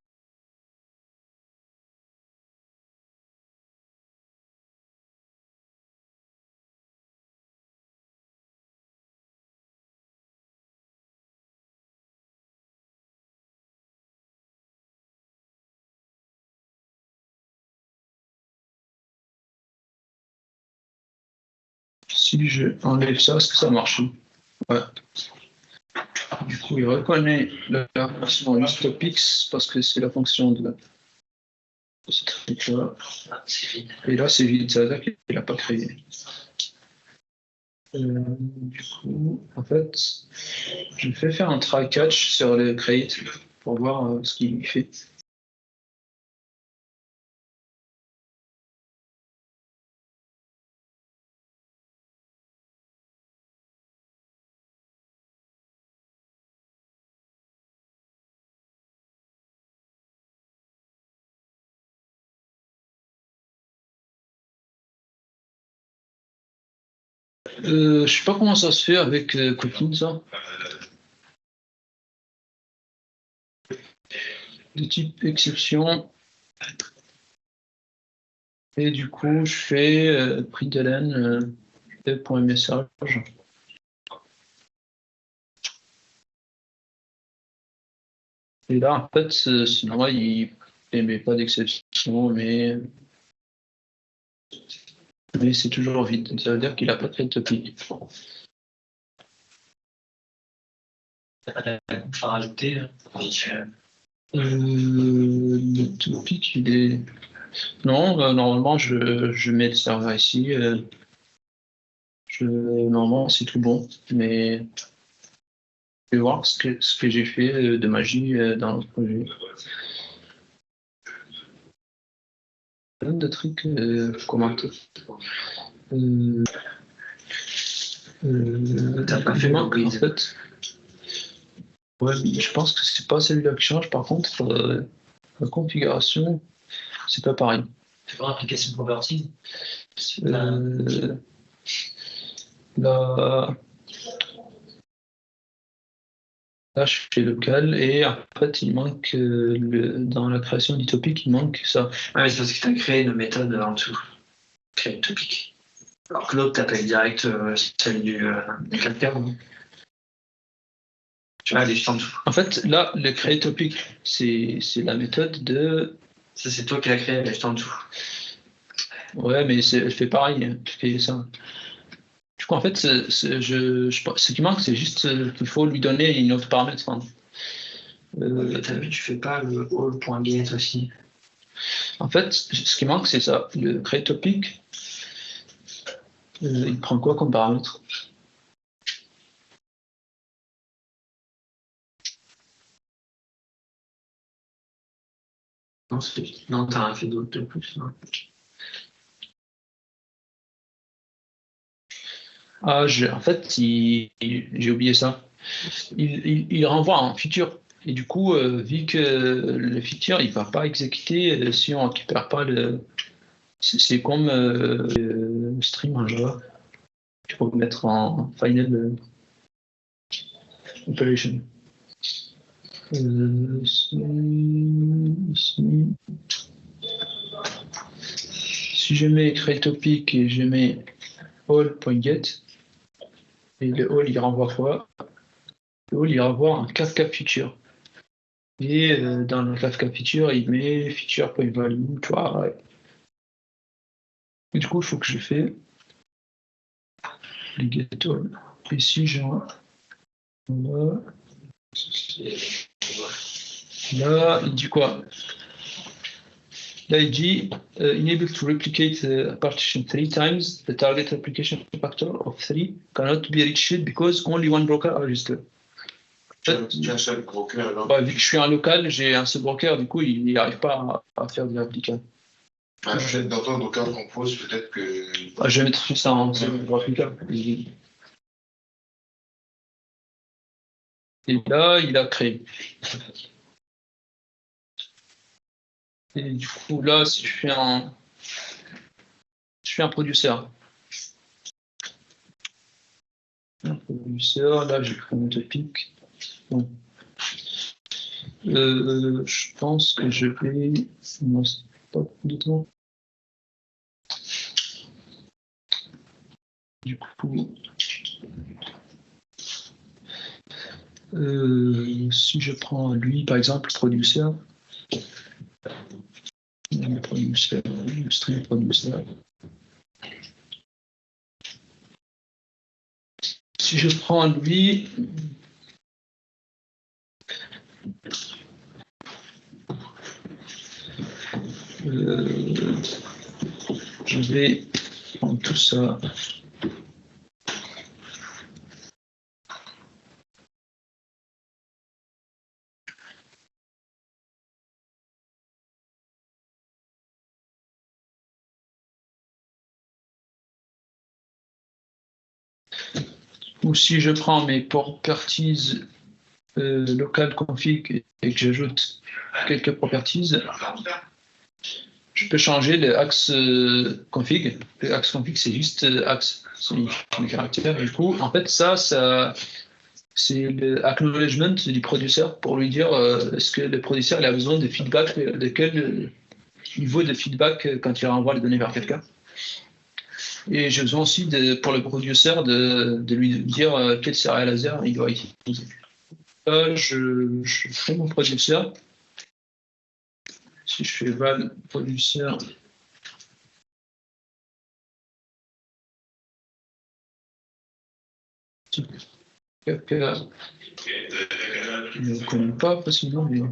A: Si je enlève ça, est-ce que ça marche? Ouais. Du coup, il reconnaît la fonction ListTopics parce que c'est la fonction de ce truc-là.
E: Ah, c'est vide.
A: Et là, c'est vide, ça veut dire qu'il n'a pas créé. Du coup, en fait, je fais faire un try catch sur le create pour voir ce qu'il fait. Je sais pas comment ça se fait avec Kotlin, ça. De type exception. Et du coup, je fais println point message. Et là, en fait, c'est normal, il n'émet pas d'exception, mais c'est toujours vide. Ça veut dire qu'il n'a pas de topic.
E: T'as pas de la couche à rajouter visuel.
A: Le topic, il est. Non, normalement, je mets le serveur ici. Normalement, c'est tout bon. Mais je vais voir ce que j'ai fait de magie dans le projet. Plein de trucs commentés.
E: T'as pas fait
A: manque, en
E: le
A: fait. Ouais, je pense que c'est pas celui-là qui change. Par contre, la configuration, c'est pas pareil.
E: C'est pas application properties.
A: Euh, Là, je fais local et en fait, il manque dans la création du topic, il manque ça.
E: Ouais, mais c'est parce que tu as créé une méthode en dessous. Créer une topic. Alors que l'autre, t'appelles direct celle du caractère. Tu vois, elle est juste en dessous.
A: En fait, là, le create topic, c'est la méthode de.
E: Ça, c'est toi qui l'as créé, elle est juste en dessous.
A: Ouais, mais elle fait pareil, elle fait ça. Du coup, en fait, ce qui manque, c'est juste qu'il faut lui donner une autre paramètre. Hein.
E: T'as vu, tu fais pas le all.get aussi.
A: En fait, ce qui manque, c'est ça. Le create topic, il prend quoi comme paramètre?
E: Non, t'as rien fait d'autre de plus. Non.
A: Ah, en fait, j'ai oublié ça. Il renvoie un feature. Et du coup, vu que le feature, il va pas exécuter si on récupère pas le. C'est comme le stream en Java. Tu peux mettre en final operation. Si je mets create topic et je mets all.get, et le all il renvoie quoi? Le all il renvoie un Kafka feature. Et dans le Kafka feature, il met feature.value, tu vois. Ouais. Et du coup, il faut que je fais le get all. Et si genre là, il dit quoi? Là, il dit enable to replicate a partition 3 times. The target application factor of 3 cannot be reached because only one broker are registered.
C: Tu as un seul broker alors.
A: Bah, vu que je suis un local, j'ai un seul broker, du coup, il n'arrive pas à faire de réplica.
C: Dans ton Docker Compose, peut-être que.
A: Ah, je vais mettre juste un seul réplica. Et là, il a créé. Et du coup, là, si je fais un producteur. Là, j'ai pris mon topic. Bon. Je pense que je vais. Non, c'est pas du tout. Du coup, si je prends lui, par exemple, producteur, le stream producteur. Si je prends lui, je vais prendre tout ça. Ou si je prends mes properties local config et que j'ajoute quelques properties, je peux changer le axe config. Le axe config, c'est juste axe, c'est le caractère. Du coup, en fait, ça c'est le acknowledgement du producteur pour lui dire est-ce que le producteur il a besoin de feedback, de quel niveau de feedback quand il renvoie les données vers quelqu'un. Et j'ai besoin aussi pour le producteur de lui dire quel serial laser il doit utiliser. Je fais mon producteur. Si je fais val producteur, Kafka, je ne connais pas facilement, mais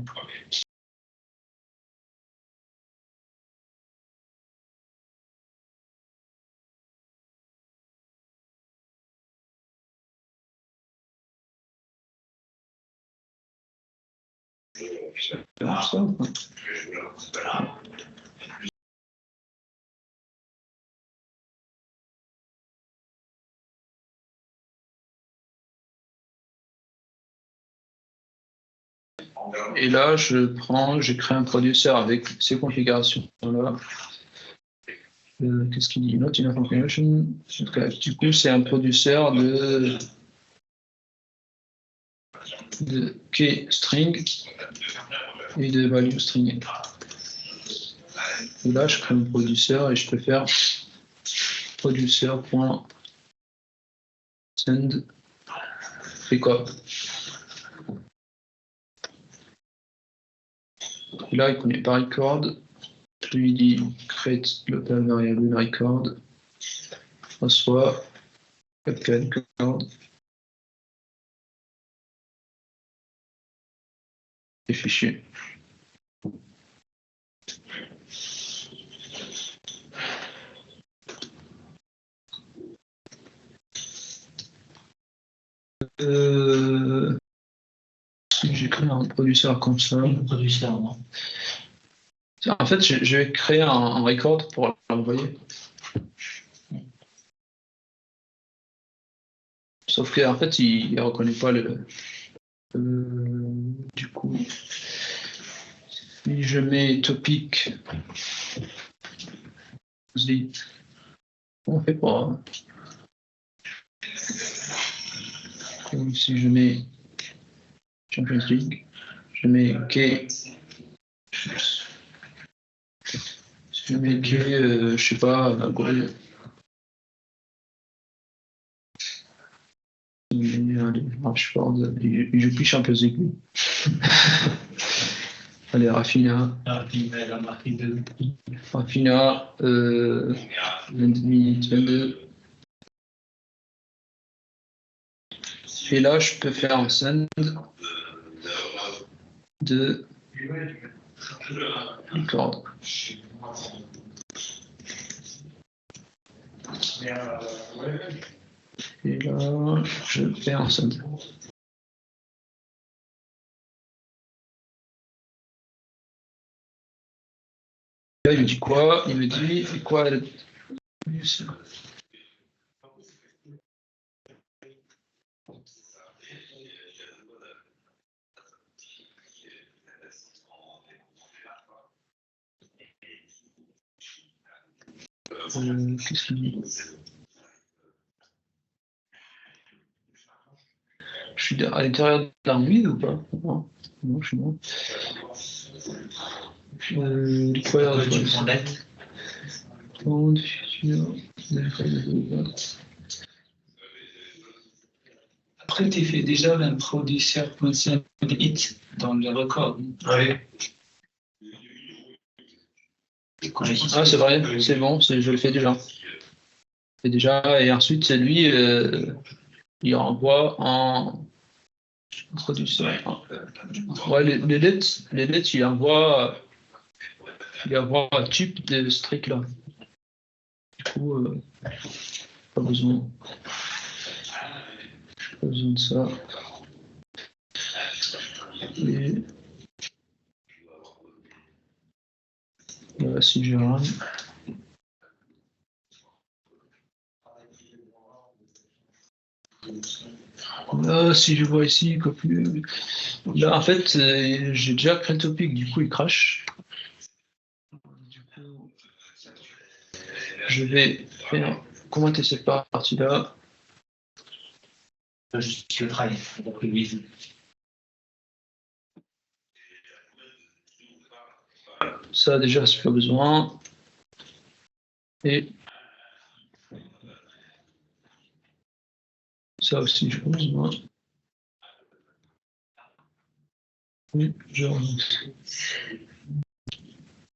A: c'est comme ça, quoi. Et là, j'ai créé un producer avec ces configurations-là. Qu'est-ce qu'il dit? Not enough configuration. Du coup, c'est un producer de key string et de value string. Et là, je crée un producer et je peux faire producer.send record. Et là, il ne connaît pas record. Je lui dis create local variable record. Reçoit Kafka record. Et fichier. J'ai créé un producer comme ça.
E: Producer, non.
A: En fait, je vais créer un record pour l'envoyer. Sauf qu'en fait, il ne reconnaît pas le. Du coup, si je mets topic, on fait pas. Comme si je mets Champions League, je mets K. Je mets K, je sais pas, Goal. Allez, Rashford, il joue plus Champions League. Allez, Rafinha.
E: Il a marqué 2.
A: Rafinha, 20 minutes, 22. Et là, je peux faire un send de record. Et là, je fais un send. Là, il me dit quoi? Il me dit, c'est quoi? Qu'est-ce qu'il dit? Je suis à l'intérieur de l'armée ou pas? Non, je suis bon.
F: Après, tu fais déjà un producer.send hit dans le record.
E: Oui.
A: Ah, c'est vrai, c'est bon, je le fais déjà. Et ensuite, c'est lui, il envoie en producer. Ouais, les lettres, il envoie un type de strict là. Du coup, pas besoin de ça. Et là, si je rame. Là, si je vois ici, là, en fait, j'ai déjà créé le topic, du coup, il crache. Du coup, je vais faire commenter cette partie-là.
E: Juste le travail.
A: Ça, déjà, c'est pas besoin. Et ça aussi, je pense besoin. Et je remonte.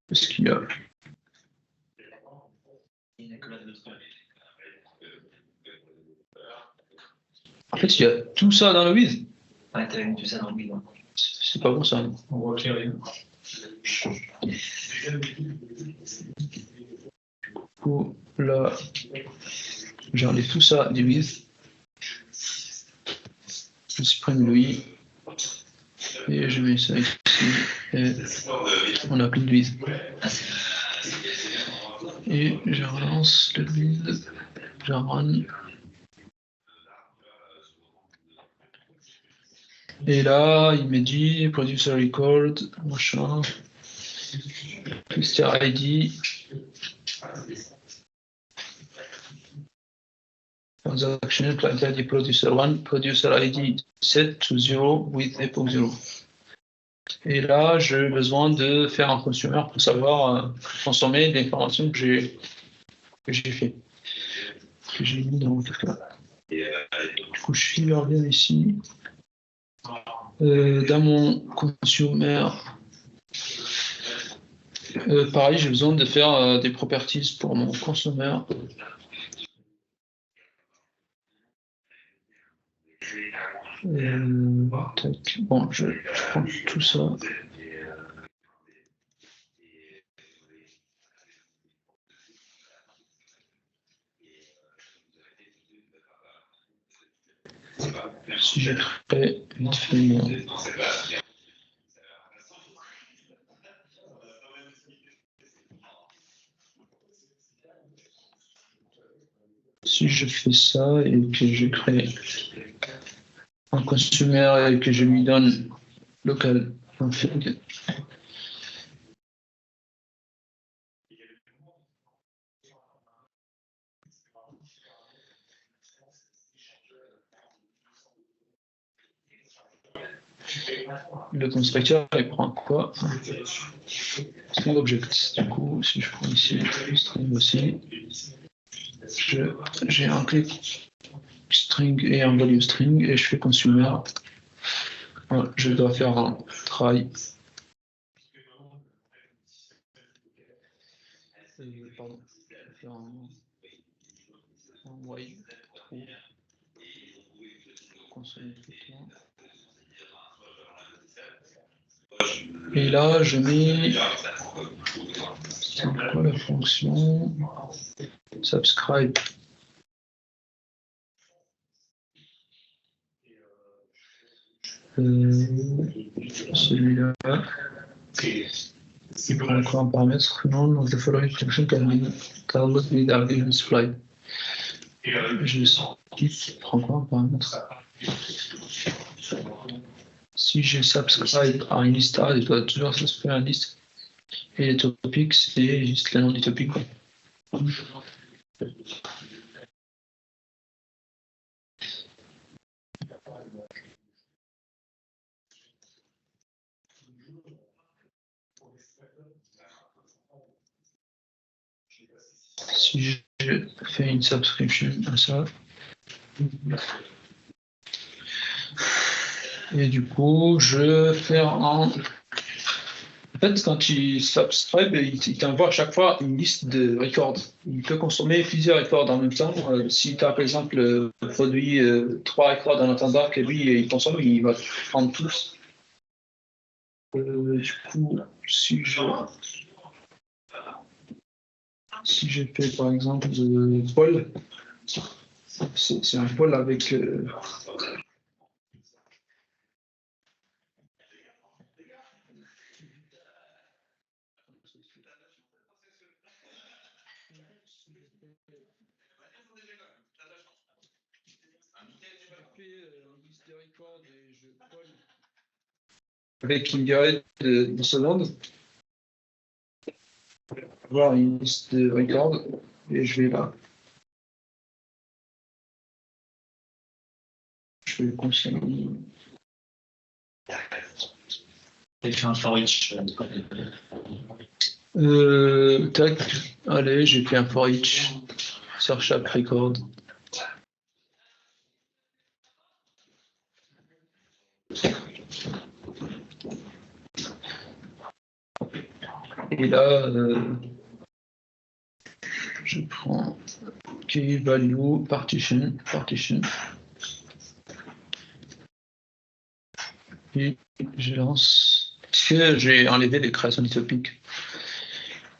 A: Qu'est-ce qu'il y a? En fait, il y a tout ça dans le with.
E: Ouais, t'as mis tout ça dans le bidon.
A: C'est pas bon ça.
F: On voit qu'il y a rien.
A: Du coup, là, j'enlève tout ça du with. Je supprime le i. Et je mets ça ici. Et on applique le with. Et je relance le build. Je run. Et là, il me dit producer record, machin, cluster ID, transaction client ID producer 1, producer ID set to 0 with epoch 0. Et là, j'ai besoin de faire un consumer pour savoir consommer l'information que j'ai fait, que j'ai mis dans le Kafka. Du coup, je reviens ici. Dans mon consumer, pareil, j'ai besoin de faire des properties pour mon consumer. Bon, je prends tout ça. Si je crée vite fait mon... Si je fais ça et que je crée un consumer et que je lui donne local config, le constructeur il prend quoi? String object. Du coup, si je prends ici string aussi, j'ai un clic string et un value string et je fais consumer. Voilà, je dois faire un try. Pardon, je vais faire un while true. Consommer tout le temps. Et là, je mets. C'est quoi la fonction? Subscribe. Celui-là. Il prend encore un paramètre. Non, donc the following function can not be directly displayed. Je skip, prend quoi un paramètre? Si je subscribe à une liste A, je dois toujours subscribe à une liste. Et les topics, c'est juste le nom du topic. Si je fais une subscription à ça, et du coup, je fais un. En fait, quand tu subscribes, il t'envoie à chaque fois une liste de records. Il peut consommer plusieurs records en même temps. Si tu as, par exemple, produit 3 records en attendant que lui, il consomme, il va prendre tous. Du coup, si je fais, par exemple, Paul, c'est un Paul avec... avec une durée de secondes, avoir une liste de records, et je vais là. Je vais consommer.
E: J'ai fait un for each.
A: Tac, allez, j'ai fait un for each sur chaque record. Et là, je prends key value partition. Et je lance. Est-ce que j'ai enlevé les créations du topic?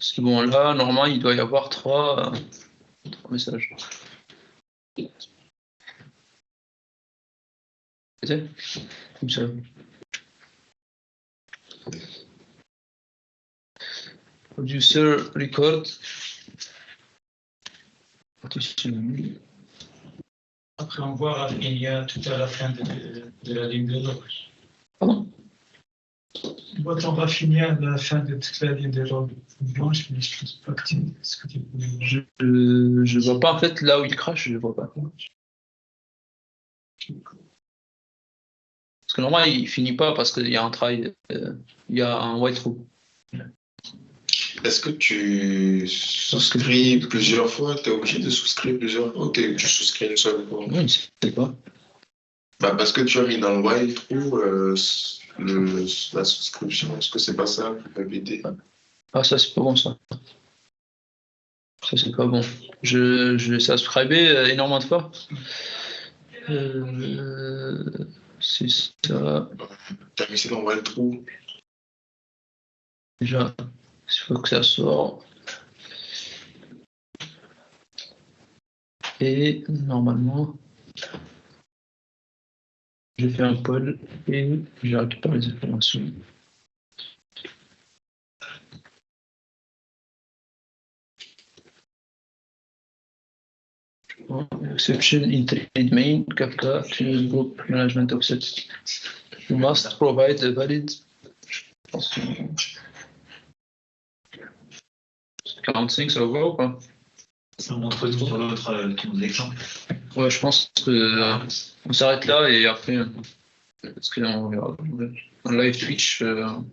A: C'est bon, là, normalement, il doit y avoir trois messages. C'est comme ça. Producer record.
F: Après, on voit il y a tout à la fin de la ligne de log.
A: Pardon?
F: On va finir à la fin de toute la ligne de log blanche, mais je ne pense pas que ce que tu voulais voir.
A: Je vois pas en fait là où il crache, je vois pas. Parce que normalement il finit pas parce qu'il y a un try, il y a un white room.
C: Est-ce que tu souscris plusieurs fois? Tu es obligé de souscrire plusieurs fois ou tu souscris une seule fois?
A: Non, il sait pas.
C: Bah, parce que tu as mis dans le while true la souscription. Est-ce que c'est pas ça pour éviter?
A: Ah ça c'est pas bon ça. Ça c'est pas bon. Je subscribé énormément de fois. C'est ça.
C: Tu as mis ça dans le while true.
A: Déjà, il faut que ça sorte. Et normalement, j'ai fait un poll et j'ai récupéré les informations. Exception in trade main, Kafka, Clean Group Management Offset. You must provide a valid. Je pense que 45, ça va ou pas?
E: Ça montre tout sur l'autre qui nous exemples.
A: Ouais, je pense que on s'arrête là et après, parce que là, on verra. En live Twitch, on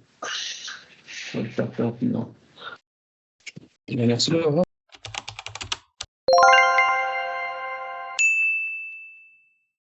A: va le faire rapidement. Merci, au revoir.